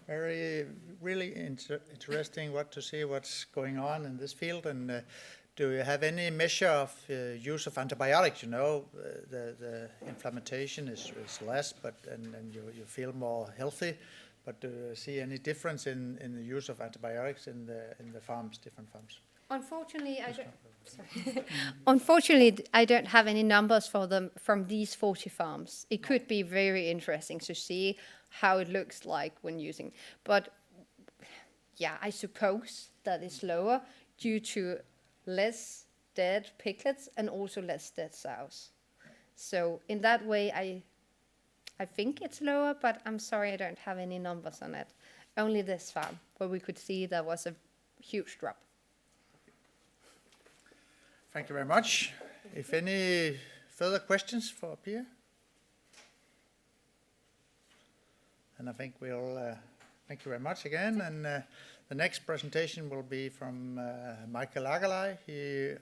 Very, really interesting to see what's going on in this field. And do you have any measure of use of antibiotics? You know, the inflammation is less, and you feel more healthy. But do you see any difference in the use of antibiotics in the farms, different farms? Unfortunately, I don't have any numbers for them from these 40 farms. It could be very interesting to see how it looks like when using. But yeah, I suppose that is lower due to less dead piglets and also less dead sows. So in that way, I think it's lower, but I'm sorry I don't have any numbers on it. Only this farm, where we could see there was a huge drop. Thank you very much. If any further questions for Pia? And I think we'll thank you very much again. And the next presentation will be from Michael Agerlei.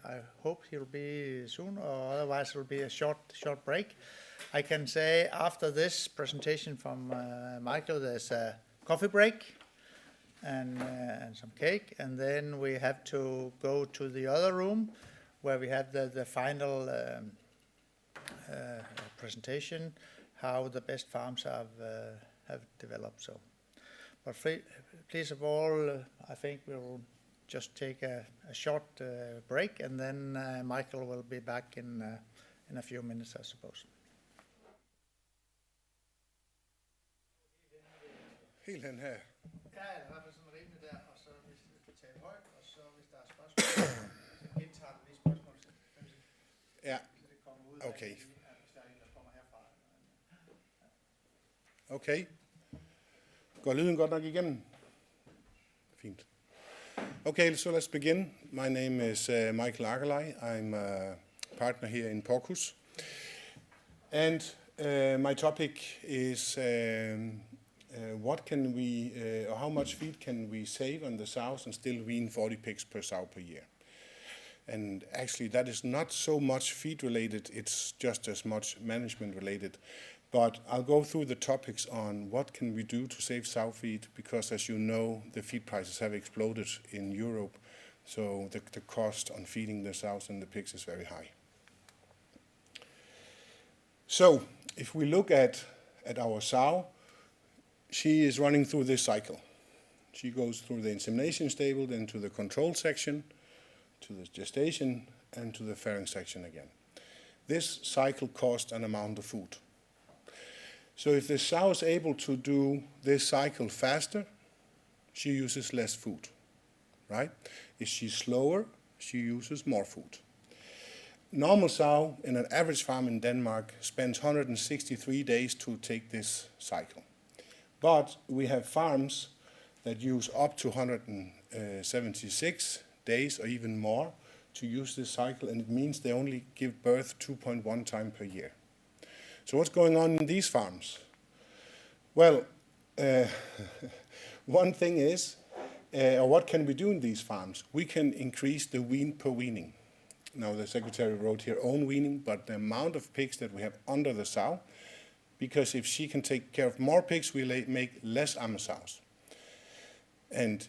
I hope he'll be soon, or otherwise it will be a short break. I can say after this presentation from Michael, there's a coffee break and some cake, and then we have to go to the other room where we have the final presentation, how the best farms have developed. So, but please of all, I think we'll just take a short break, and then Michael will be back in a few minutes, I suppose. Helt hen her. Ja, i hvert fald sådan rimelig der, og så hvis du kan tale højt, og så hvis der er spørgsmål, så gentager du lige spørgsmål. Ja, Så det kommer ud okay. Hvis der er en, der kommer herfra. Okay. Går lyden godt nok igennem? Fint. Okay, so let's begin. My name is Michael Agerlei. I'm a partner here in Porcus. And my topic is what can we, or how much feed can we save on the sows and still wean 40 pigs per sow per year? And actually that is not so much feed related, it's just as much management related. But I'll go through the topics on what can we do to save sow feed, because as you know, the feed prices have exploded in Europe. So the cost on feeding the sows and the pigs is very high. So if we look at our sow, she is running through this cycle. She goes through the insemination stable, then to the control section, to the gestation, and to the farrowing section again. This cycle costs an amount of food. So if the sow is able to do this cycle faster, she uses less food, right? If she's slower, she uses more food. Normal sow in an average farm in Denmark spends 163 days to take this cycle. But we have farms that use up to 176 days or even more to use this cycle, and it means they only give birth 2.1 times per year. So what's going on in these farms? Well, one thing is, or what can we do in these farms? We can increase the wean per weaning. Now the secretary wrote here own weaning, but the amount of pigs that we have under the sow, because if she can take care of more pigs, we make less amma sows. And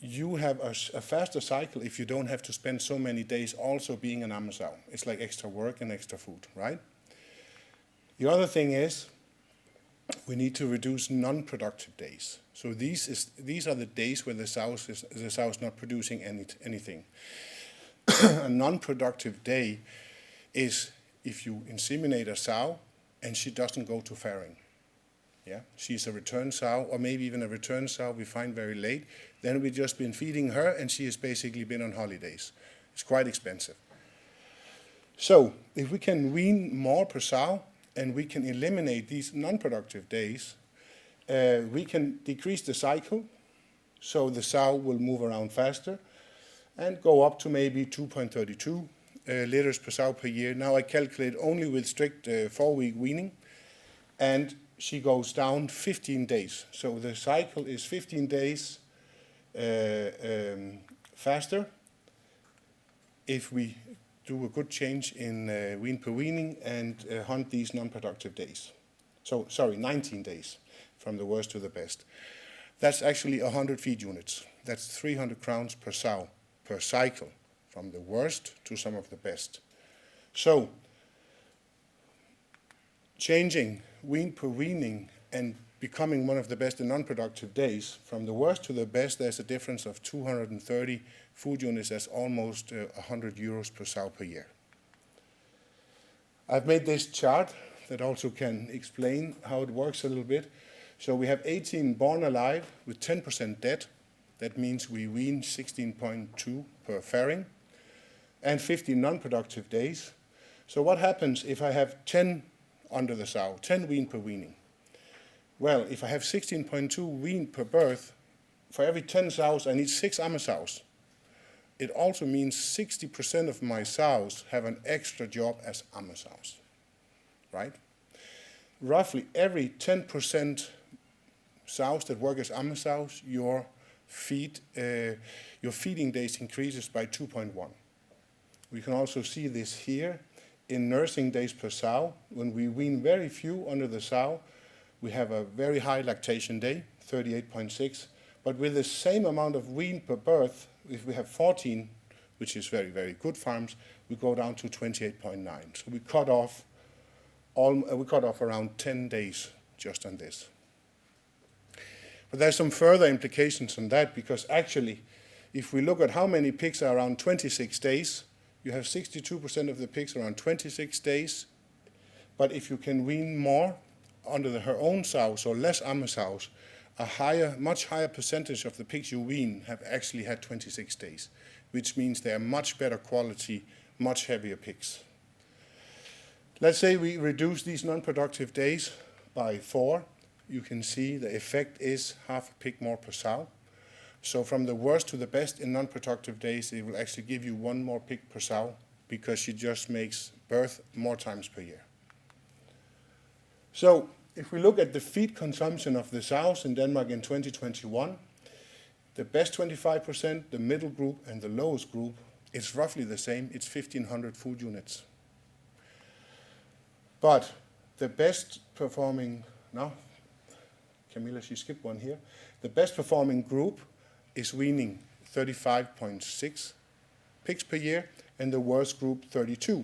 you have a faster cycle if you don't have to spend so many days also being an amma sow. It's like extra work and extra food, right? The other thing is, we need to reduce non-productive days. So these are the days where the sow is not producing anything. A non-productive day is if you inseminate a sow and she doesn't go to farrowing. Yeah, she's a return sow, or maybe even a return sow we find very late. Then we've just been feeding her and she has basically been on holidays. It's quite expensive. So if we can wean more per sow and we can eliminate these non-productive days, we can decrease the cycle, so the sow will move around faster and go up to maybe 2.32 liters per sow per year. Now I calculate only with strict 4-week weaning, and she goes down 15 days. So the cycle is 15 days faster if we do a good change in wean per weaning and hunt these non-productive days. So, sorry, 19 days from the worst to the best. That's actually 100 feed units. That's 300 crowns per sow per cycle, from the worst to some of the best. So, changing wean per weaning and becoming one of the best in non-productive days, from the worst to the best, there's a difference of 230 food units. That's almost 100 euros per sow per year. I've made this chart that also can explain how it works a little bit. So we have 18 born alive with 10% dead. That means we wean 16.2 per farrowing, and 15 non-productive days. So what happens if I have 10 under the sow, 10 wean per weaning? Well, if I have 16.2 wean per birth, for every 10 sows I need 6 amma sows. It also means 60% of my sows have an extra job as amma sows, right? Roughly every 10% sows that work as amma sows, your feeding days increases by 2.1. We can also see this here in nursing days per sow. When we wean very few under the sow, we have a very high lactation day, 38.6. But with the same amount of wean per birth, if we have 14, which is very, very good farms, we go down to 28.9. So we cut off around 10 days just on this. But there's some further implications on that, because actually, if we look at how many pigs are around 26 days, you have 62% of the pigs around 26 days. But if you can wean more under her own sows or less amma sows, much higher percentage of the pigs you wean have actually had 26 days, which means they are much better quality, much heavier pigs. Let's say we reduce these non-productive days by 4. You can see the effect is half a pig more per sow. So from the worst to the best in non-productive days, it will actually give you 1 more pig per sow, because she just makes birth more times per year. So if we look at the feed consumption of the sows in Denmark in 2021, the best 25%, the middle group, and the lowest group, it's roughly the same. It's 1,500 food units. But the best performing, no, Camilla, she skipped one here. The best performing group is weaning 35.6 pigs per year, and the worst group 32.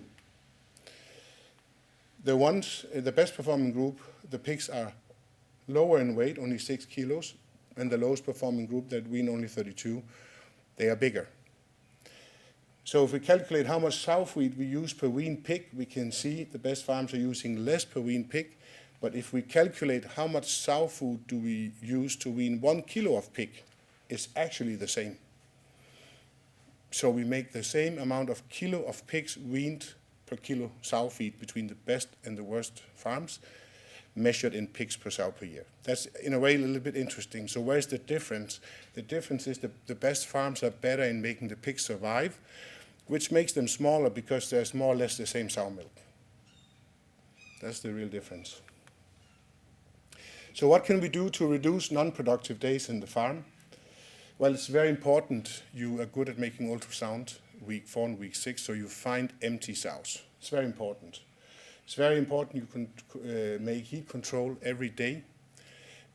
The best performing group, the pigs are lower in weight, only 6 kilos, and the lowest performing group that wean only 32, they are bigger. So if we calculate how much sow feed we use per wean pig, we can see the best farms are using less per wean pig. But if we calculate how much sow food do we use to wean 1 kilo of pig, it's actually the same. So we make the same amount of kilo of pigs weaned per kilo sow feed between the best and the worst farms, measured in pigs per sow per year. That's in a way a little bit interesting. So where's the difference? The difference is the best farms are better in making the pigs survive, which makes them smaller because there's more or less the same sow milk. That's the real difference. So what can we do to reduce non-productive days in the farm? Well, it's very important you are good at making ultrasound week 4 and week 6, so you find empty sows. It's very important. It's very important you can make heat control every day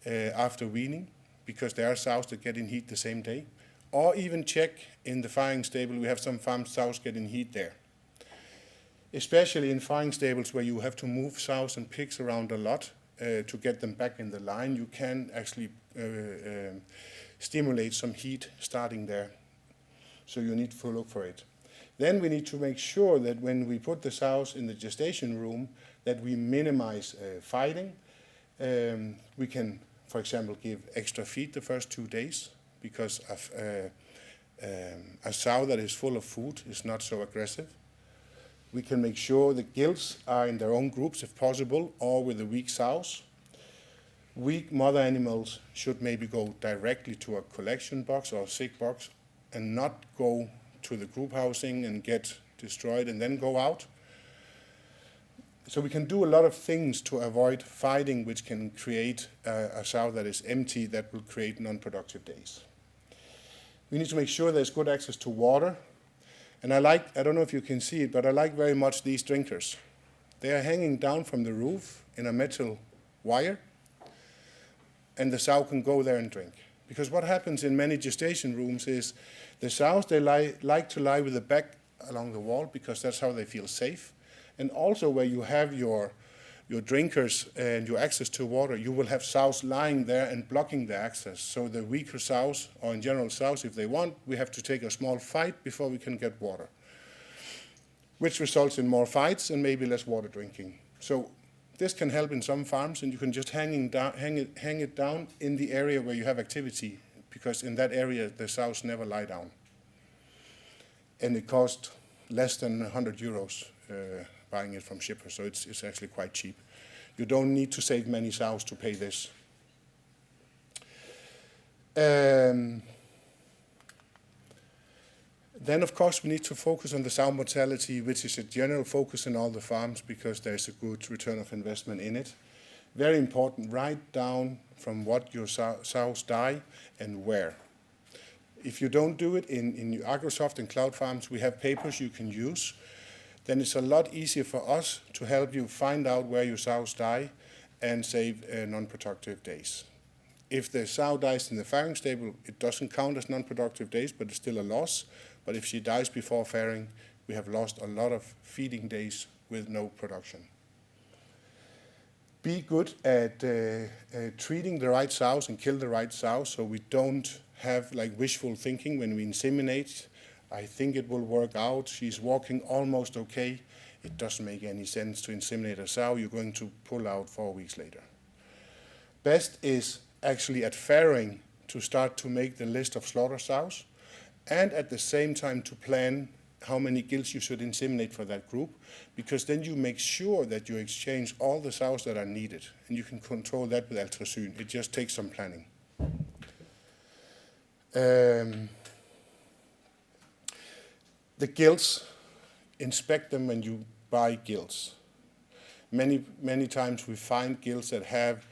after weaning, because there are sows that get in heat the same day. Or even check in the firing stable. We have some farm sows get in heat there. Especially in firing stables where you have to move sows and pigs around a lot to get them back in the line, you can actually stimulate some heat starting there. So you need to look for it. Then we need to make sure that when we put the sows in the gestation room, that we minimize fighting. We can, for example, give extra feed the first 2 days, because a sow that is full of food is not so aggressive. We can make sure the gilts are in their own groups if possible, or with the weak sows. Weak mother animals should maybe go directly to a collection box or a sick box and not go to the group housing and get destroyed and then go out. So we can do a lot of things to avoid fighting, which can create a sow that is empty, that will create non-productive days. We need to make sure there's good access to water. And I don't know if you can see it, but I like very much these drinkers. They are hanging down from the roof in a metal wire, and the sow can go there and drink. Because what happens in many gestation rooms is the sows, they like to lie with the back along the wall, because that's how they feel safe. And also where you have your drinkers and your access to water, you will have sows lying there and blocking the access. So the weaker sows, or in general sows, if they want, we have to take a small fight before we can get water, which results in more fights and maybe less water drinking. So this can help in some farms, and you can just hang it down in the area where you have activity, because in that area the sows never lie down. And it costs less than 100 euros buying it from shippers, so it's actually quite cheap. You don't need to save many sows to pay this. Then, of course, we need to focus on the sow mortality, which is a general focus in all the farms, because there's a good return of investment in it. Very important, write down from what your sows die and where. If you don't do it in your Agrosoft and cloud farms, we have papers you can use. Then it's a lot easier for us to help you find out where your sows die and save non-productive days. If the sow dies in the farrowing stable, it doesn't count as non-productive days, but it's still a loss. But if she dies before farrowing, we have lost a lot of feeding days with no production. Be good at treating the right sows and kill the right sows, so we don't have like wishful thinking when we inseminate. I think it will work out. She's walking almost okay. It doesn't make any sense to inseminate a sow. You're going to pull out 4 weeks later. Best is actually at farrowing to start to make the list of slaughter sows, and at the same time to plan how many gilts you should inseminate for that group, because then you make sure that you exchange all the sows that are needed, and you can control that with ultrasound. It just takes some planning. The gilts, inspect them when you buy gilts. Many times we find gilts that have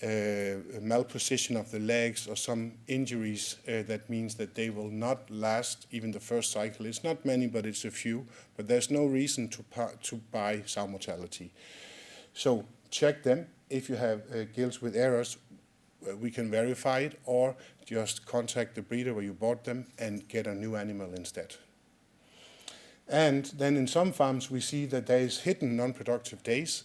a malposition of the legs or some injuries that means that they will not last even the first cycle. It's not many, but it's a few. But there's no reason to buy sow mortality. So check them. If you have gilts with errors, we can verify it, or just contact the breeder where you bought them and get a new animal instead. And then in some farms we see that there is hidden non-productive days.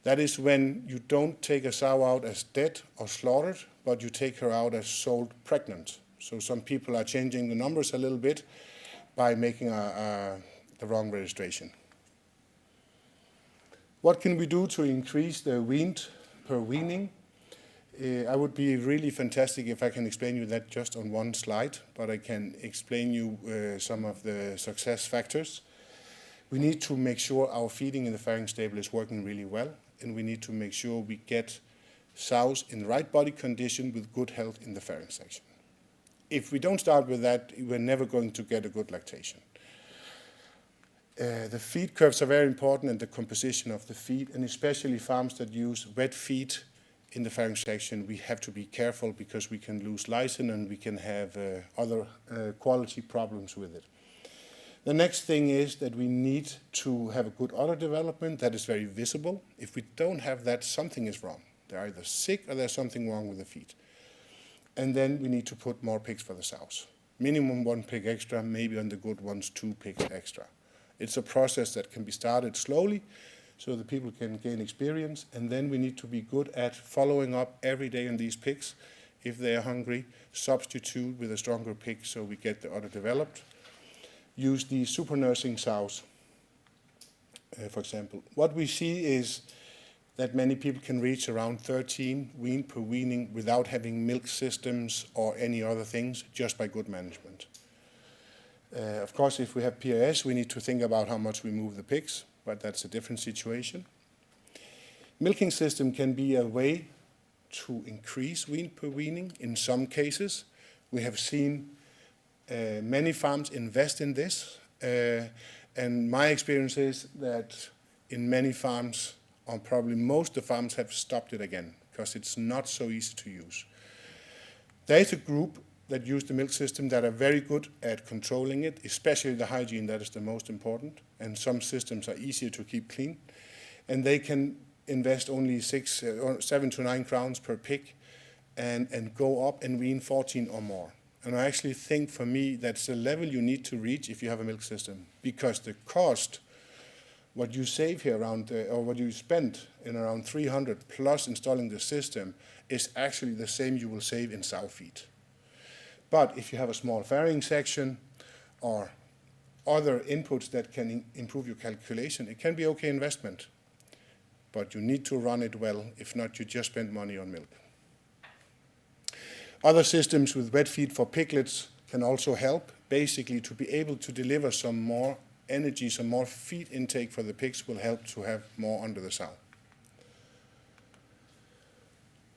That is when you don't take a sow out as dead or slaughtered, but you take her out as sold pregnant. So some people are changing the numbers a little bit by making the wrong registration. What can we do to increase the weaned per weaning? I would be really fantastic if I can explain you that just on one slide, but I can explain you some of the success factors. We need to make sure our feeding in the farrowing stable is working really well, and we need to make sure we get sows in the right body condition with good health in the farrowing section. If we don't start with that, we're never going to get a good lactation. The feed curves are very important and the composition of the feed, and especially farms that use wet feed in the farrowing section, we have to be careful because we can lose lysine and we can have other quality problems with it. The next thing is that we need to have a good udder development that is very visible. If we don't have that, something is wrong. They're either sick or there's something wrong with the feed. And then we need to put more pigs for the sows. Minimum 1 pig extra, maybe on the good ones 2 pigs extra. It's a process that can be started slowly so that people can gain experience, and then we need to be good at following up every day on these pigs. If they are hungry, substitute with a stronger pig so we get the udder developed. Use the super nursing sows, for example. What we see is that many people can reach around 13 wean per weaning without having milk systems or any other things, just by good management. Of course, if we have PRS, we need to think about how much we move the pigs, but that's a different situation. Milking system can be a way to increase wean per weaning in some cases. We have seen many farms invest in this, and my experience is that in many farms, or probably most of the farms, have stopped it again because it's not so easy to use. There is a group that use the milk system that are very good at controlling it, especially the hygiene, that is the most important, and some systems are easier to keep clean, and they can invest only 7 to 9 crowns per pig and go up and wean 14 or more. And I actually think, for me, that's the level you need to reach if you have a milk system, because the cost, what you save here around, or what you spend in around 300 plus installing the system, is actually the same you will save in sow feed. But if you have a small farrowing section or other inputs that can improve your calculation, it can be okay investment. But you need to run it well. If not, you just spend money on milk. Other systems with wet feed for piglets can also help, basically to be able to deliver some more energy, some more feed intake for the pigs will help to have more under the sow.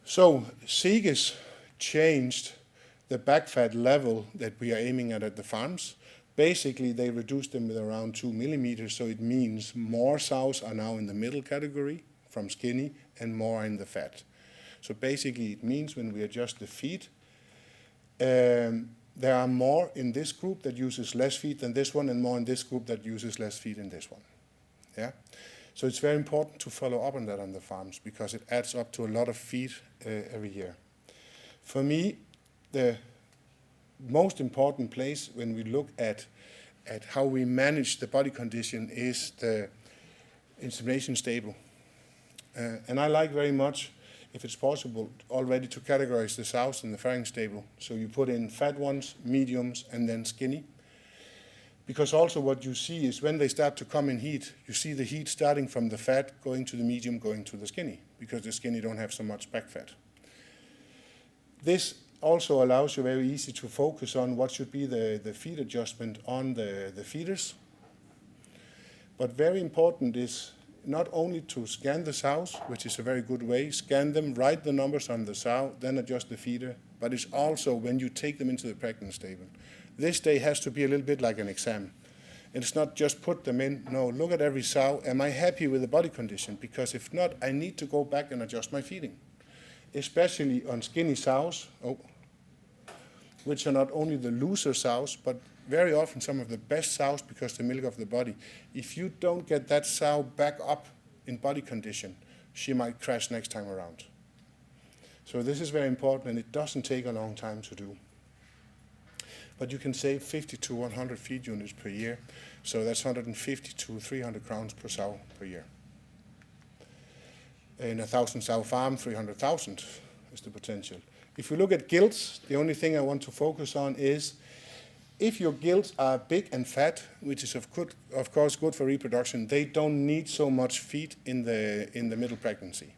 So Seges changed the back fat level that we are aiming at the farms. Basically, they reduced them with around 2 millimeters, so it means more sows are now in the middle category from skinny and more in the fat. So basically, it means when we adjust the feed, there are more in this group that uses less feed than this one, and more in this group that uses less feed than this one. Yeah? So it's very important to follow up on that on the farms, because it adds up to a lot of feed every year. For me, the most important place when we look at how we manage the body condition is the insemination stable. And I like very much, if it's possible, already to categorize the sows in the farrowing stable. So you put in fat ones, mediums, and then skinny. Because also what you see is when they start to come in heat, you see the heat starting from the fat, going to the medium, going to the skinny, because the skinny don't have so much back fat. This also allows you very easy to focus on what should be the feed adjustment on the feeders. But very important is not only to scan the sows, which is a very good way, scan them, write the numbers on the sow, then adjust the feeder, but it's also when you take them into the pregnant stable. This day has to be a little bit like an exam. It's not just put them in, no, look at every sow, am I happy with the body condition? Because if not, I need to go back and adjust my feeding. Especially on skinny sows, which are not only the looser sows, but very often some of the best sows because the milk of the body. If you don't get that sow back up in body condition, she might crash next time around. So this is very important, and it doesn't take a long time to do. But you can save 50 to 100 feed units per year, so that's 150 to 300 crowns per sow per year. In a 1,000 sow farm, 300,000 is the potential. If we look at gilts, the only thing I want to focus on is if your gilts are big and fat, which is of course good for reproduction, they don't need so much feed in the middle pregnancy.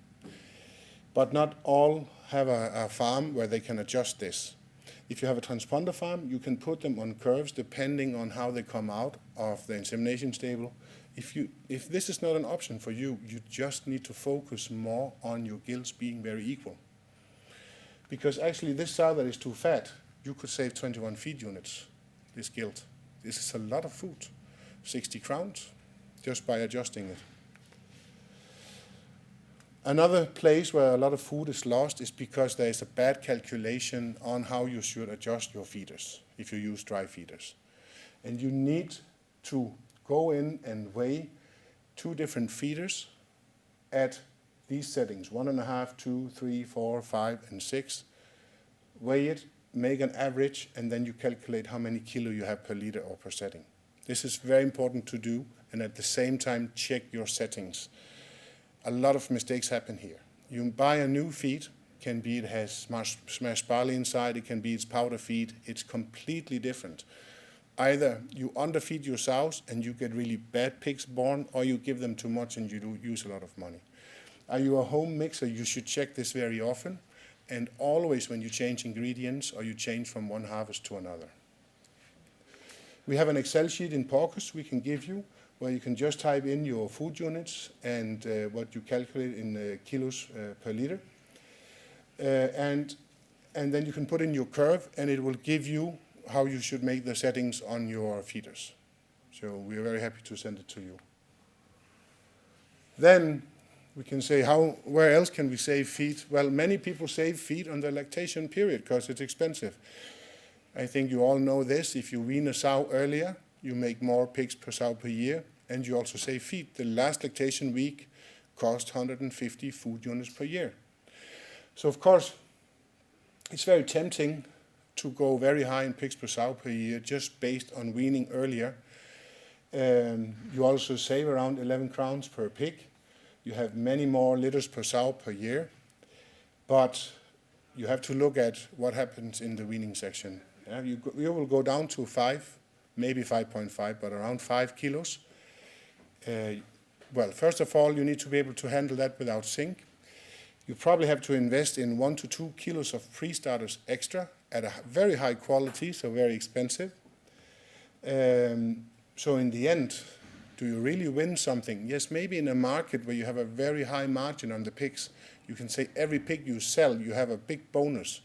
But not all have a farm where they can adjust this. If you have a transponder farm, you can put them on curves depending on how they come out of the insemination stable. If this is not an option for you, you just need to focus more on your gilts being very equal. Because actually this sow that is too fat, you could save 21 feed units, this gilt. This is a lot of food. 60 crowns, just by adjusting it. Another place where a lot of food is lost is because there is a bad calculation on how you should adjust your feeders if you use dry feeders. And you need to go in and weigh 2 different feeders at these settings, 1.5, 2, 3, 4, 5, and 6. Weigh it, make an average, and then you calculate how many kilo you have per liter or per setting. This is very important to do, and at the same time check your settings. A lot of mistakes happen here. You buy a new feed, can be it has smashed barley inside, it can be it's powder feed, it's completely different. Either you underfeed your sows and you get really bad pigs born, or you give them too much and you do use a lot of money. Are you a home mixer? You should check this very often, and always when you change ingredients or you change from one harvest to another. We have an Excel sheet in Porcus we can give you, where you can just type in your food units and what you calculate in kilos per liter. And then you can put in your curve, and it will give you how you should make the settings on your feeders. So we are very happy to send it to you. Then we can say, where else can we save feed? Well, many people save feed on the lactation period because it's expensive. I think you all know this. If you wean a sow earlier, you make more pigs per sow per year, and you also save feed. The last lactation week cost 150 food units per year. So of course, it's very tempting to go very high in pigs per sow per year just based on weaning earlier. You also save around 11 crowns per pig. You have many more liters per sow per year, but you have to look at what happens in the weaning section. You will go down to 5, maybe 5.5, but around 5 kilos. Well, first of all, you need to be able to handle that without zinc. You probably have to invest in 1 to 2 kilos of pre-starters extra at a very high quality, so very expensive. So in the end, do you really win something? Yes, maybe in a market where you have a very high margin on the pigs, you can say every pig you sell, you have a big bonus.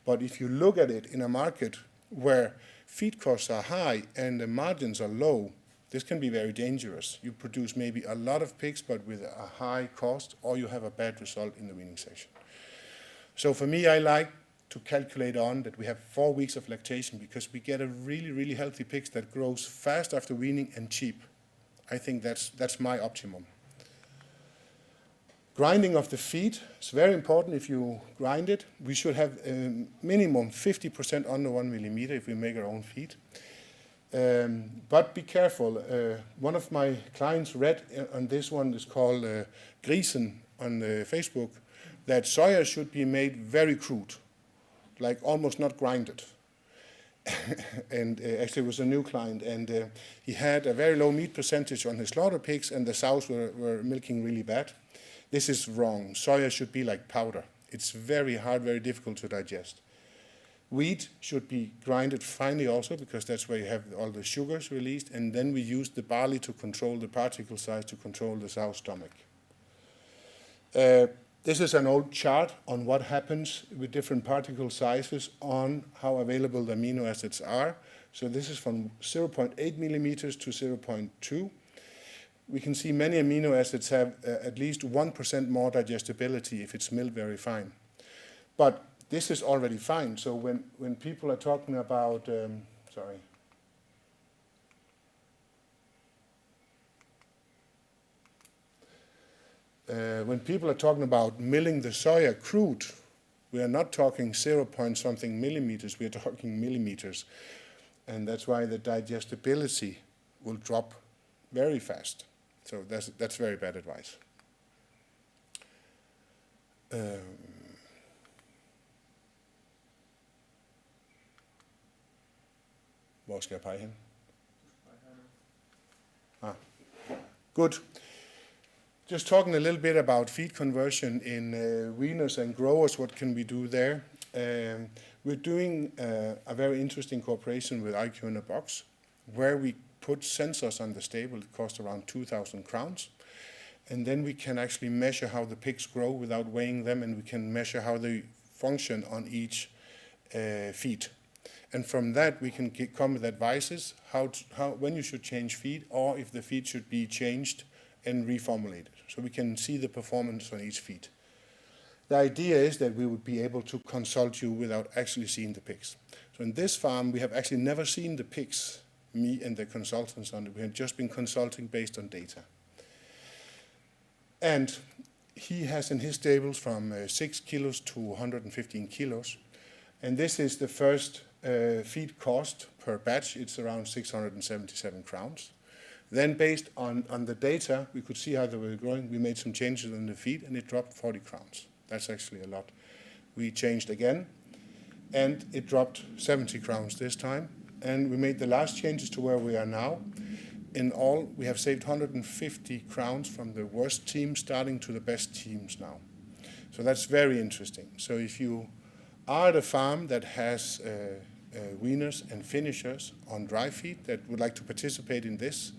But if you look at it in a market where feed costs are high and the margins are low, this can be very dangerous. You produce maybe a lot of pigs, but with a high cost, or you have a bad result in the weaning section. So for me, I like to calculate on that we have 4 weeks of lactation, because we get a really, really healthy pigs that grows fast after weaning and cheap. I think that's my optimum. Grinding of the feed is very important. If you grind it, we should have a minimum 50% under 1 millimeter if we make our own feed. But be careful. One of my clients read on this one, is called Grisen on Facebook, that soya should be made very crude, like almost not grinded. And actually it was a new client, and he had a very low meat percentage on his slaughter pigs, and the sows were milking really bad. This is wrong. Soya should be like powder. It's very hard, very difficult to digest. Wheat should be grinded finely also, because that's where you have all the sugars released, and then we use the barley to control the particle size, to control the sow's stomach. This is an old chart on what happens with different particle sizes on how available the amino acids are. So this is from 0.8 millimeters to 0.2. We can see many amino acids have at least 1% more digestibility if it's milled very fine. But this is already fine. So when people are talking about, when people are talking about milling the soya crude, we are not talking 0 point something millimeters, we are talking millimeters. And that's why the digestibility will drop very fast. So that's very bad advice. Hvor skal jeg pege hen? Good. Just talking a little bit about feed conversion in weaners and growers, what can we do there? We're doing a very interesting cooperation with IQ in a Box, where we put sensors on the stable. It costs around 2,000 crowns. And then we can actually measure how the pigs grow without weighing them, and we can measure how they function on each feed. And from that, we can come with advices when you should change feed, or if the feed should be changed and reformulated. So we can see the performance on each feed. The idea is that we would be able to consult you without actually seeing the pigs. So in this farm, we have actually never seen the pigs, me and the consultants on it. We have just been consulting based on data. And he has in his stables from 6 kilos to 115 kilos. And this is the first feed cost per batch. It's around 677 crowns. Then based on the data, we could see how they were growing. We made some changes in the feed, and it dropped 40 crowns. That's actually a lot. We changed again, and it dropped 70 crowns this time. And we made the last changes to where we are now. In all, we have saved 150 crowns from the worst team starting to the best teams now. So that's very interesting. So if you are at a farm that has weaners and finishers on dry feed that would like to participate in this,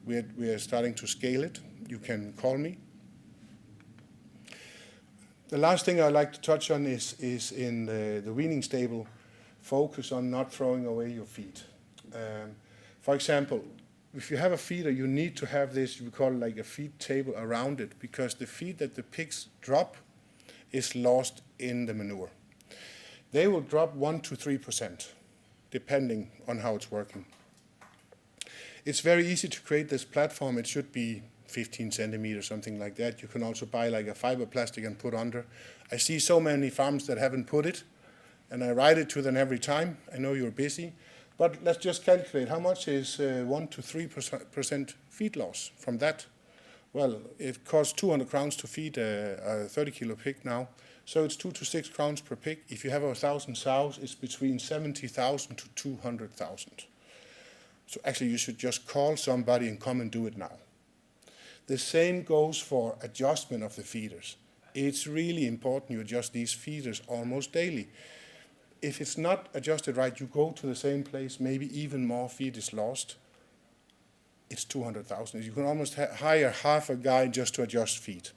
we are starting to scale it. You can call me. The last thing I'd like to touch on is in the weaning stable, focus on not throwing away your feed. For example, if you have a feeder, you need to have this, we call it like a feed table around it, because the feed that the pigs drop is lost in the manure. They will drop 1 to 3%, depending on how it's working. It's very easy to create this platform. It should be 15 centimeters, something like that. You can also buy like a fiber plastic and put under. I see so many farms that haven't put it, and I write it to them every time. I know you're busy, but let's just calculate how much is 1 to 3% feed loss from that. Well, it costs 200 crowns to feed a 30-kilo pig now, so it's 2 to 6 crowns per pig. If you have 1,000 sows, it's between 70,000 to 200,000. So actually, you should just call somebody and come and do it now. The same goes for adjustment of the feeders. It's really important you adjust these feeders almost daily. If it's not adjusted right, you go to the same place, maybe even more feed is lost. It's 200,000. You can almost hire half a guy just to adjust feed.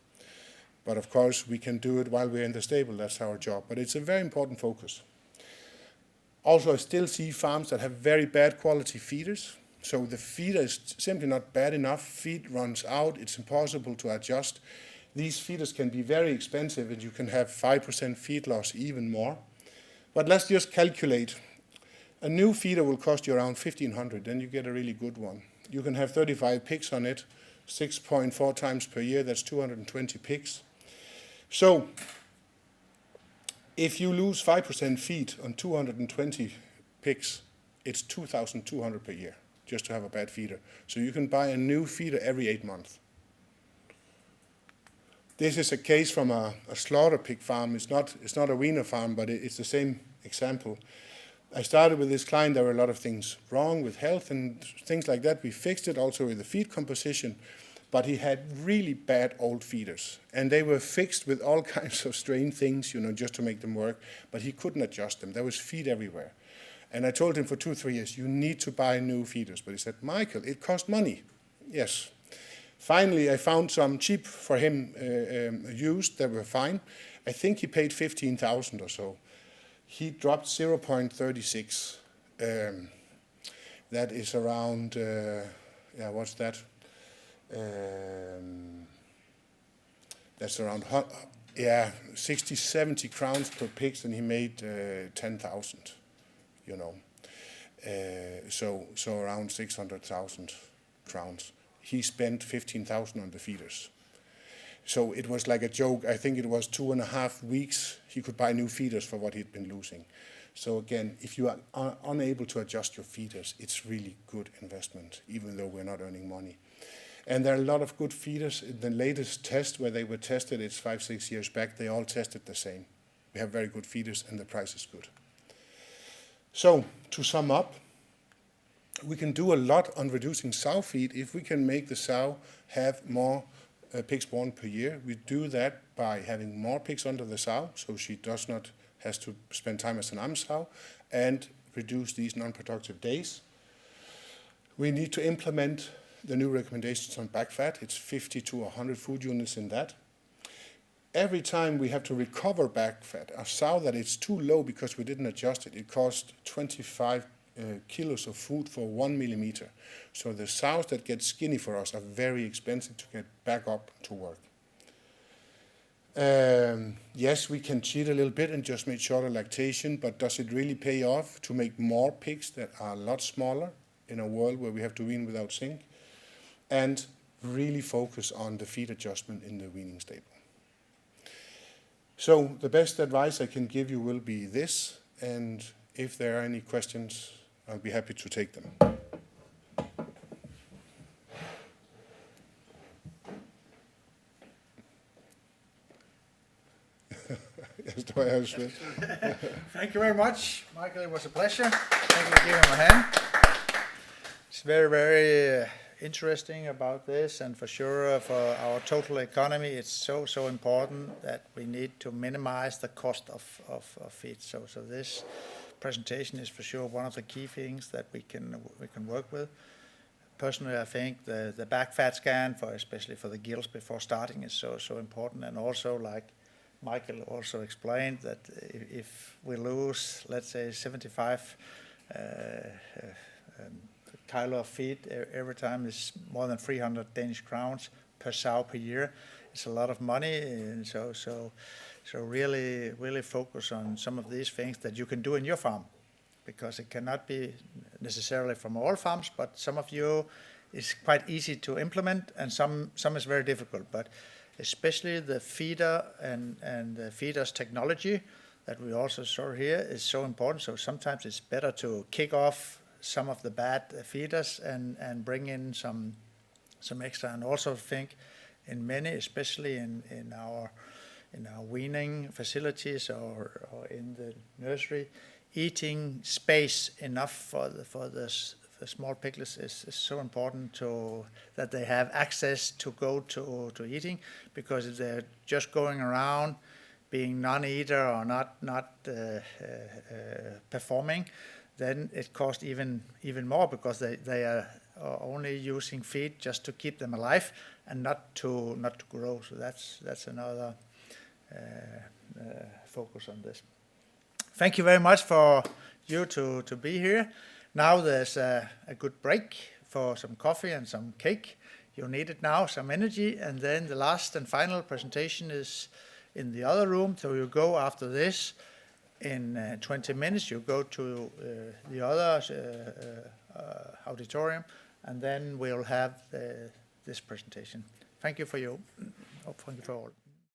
But of course, we can do it while we're in the stable. That's our job. But it's a very important focus. Also, I still see farms that have very bad quality feeders. So the feeder is simply not bad enough. Feed runs out. It's impossible to adjust. These feeders can be very expensive, and you can have 5% feed loss, even more. But let's just calculate. A new feeder will cost you around 1,500. Then you get a really good one. You can have 35 pigs on it, 6.4 times per year. That's 220 pigs. So if you lose 5% feed on 220 pigs, it's 2,200 per year, just to have a bad feeder. So you can buy a new feeder every 8 months. This is a case from a slaughter pig farm. It's not a weaner farm, but it's the same example. I started with this client. There were a lot of things wrong with health and things like that. We fixed it also with the feed composition, but he had really bad old feeders, and they were fixed with all kinds of strange things, just to make them work, but he couldn't adjust them. There was feed everywhere. And I told him for 2-3 years, you need to buy new feeders. But he said, Michael, it costs money. Yes. Finally, I found some cheap for him used that were fine. I think he paid 15,000 or so. He dropped 0.36. That is around, what's that? That's around 60, 70 crowns per pig, and he made 10,000. So around 600,000 crowns. He spent 15,000 on the feeders. So it was like a joke. I think it was 2.5 weeks he could buy new feeders for what he'd been losing. So again, if you are unable to adjust your feeders, it's really good investment, even though we're not earning money. And there are a lot of good feeders. In the latest test where they were tested, it's 5-6 years back, they all tested the same. We have very good feeders and the price is good. So to sum up, we can do a lot on reducing sow feed if we can make the sow have more pigs born per year. We do that by having more pigs under the sow, so she does not has to spend time as an am sow, and reduce these non-productive days. We need to implement the new recommendations on back fat. It's 50 to 100 food units in that. every time we have to recover back fat, a sow that is too low because we didn't adjust it, it costs 25 kilos of food for 1 millimeter. So the sows that get skinny for us are very expensive to get back up to work. Yes, we can cheat a little bit and just make shorter lactation, but does it really pay off to make more pigs that are a lot smaller in a world where we have to wean without zinc? And really focus on the feed adjustment in the weaning stable. So the best advice I can give you will be this, and if there are any questions, I'll be happy to take them. Thank you very much, Michael. It was a pleasure. Thank you for giving him a hand. It's very, very interesting about this, and for sure for our total economy, it's so important that we need to minimize the cost of feed. So this presentation is for sure one of the key things that we can work with. Personally, I think the back fat scan, especially for the gills before starting, is so important, and also like Michael also explained that if we lose, let's say, 75 kilo of feed every time, is more than 300 Danish crowns per sow per year. It's a lot of money, and so really focus on some of these things that you can do in your farm, because it cannot be necessarily from all farms, but some of you is quite easy to implement, and some is very difficult. But especially the feeder and the feeders technology that we also saw here is so important. So sometimes it's better to kick off some of the bad feeders and bring in some extra. And also think in many, especially in our weaning facilities or in the nursery, eating space enough for the small piglets is so important that they have access to go to eating, because if they're just going around being non-eater or not performing, then it costs even more, because they are only using feed just to keep them alive and not to grow. So that's another focus on this. Thank you very much for you to be here. Now there's a good break for some coffee and some cake. You need it now, some energy, and then the last and final presentation is in the other room. So you go after this in 20 minutes. You go to the other auditorium, and then we'll have this presentation. Thank you for you. Thank you for all.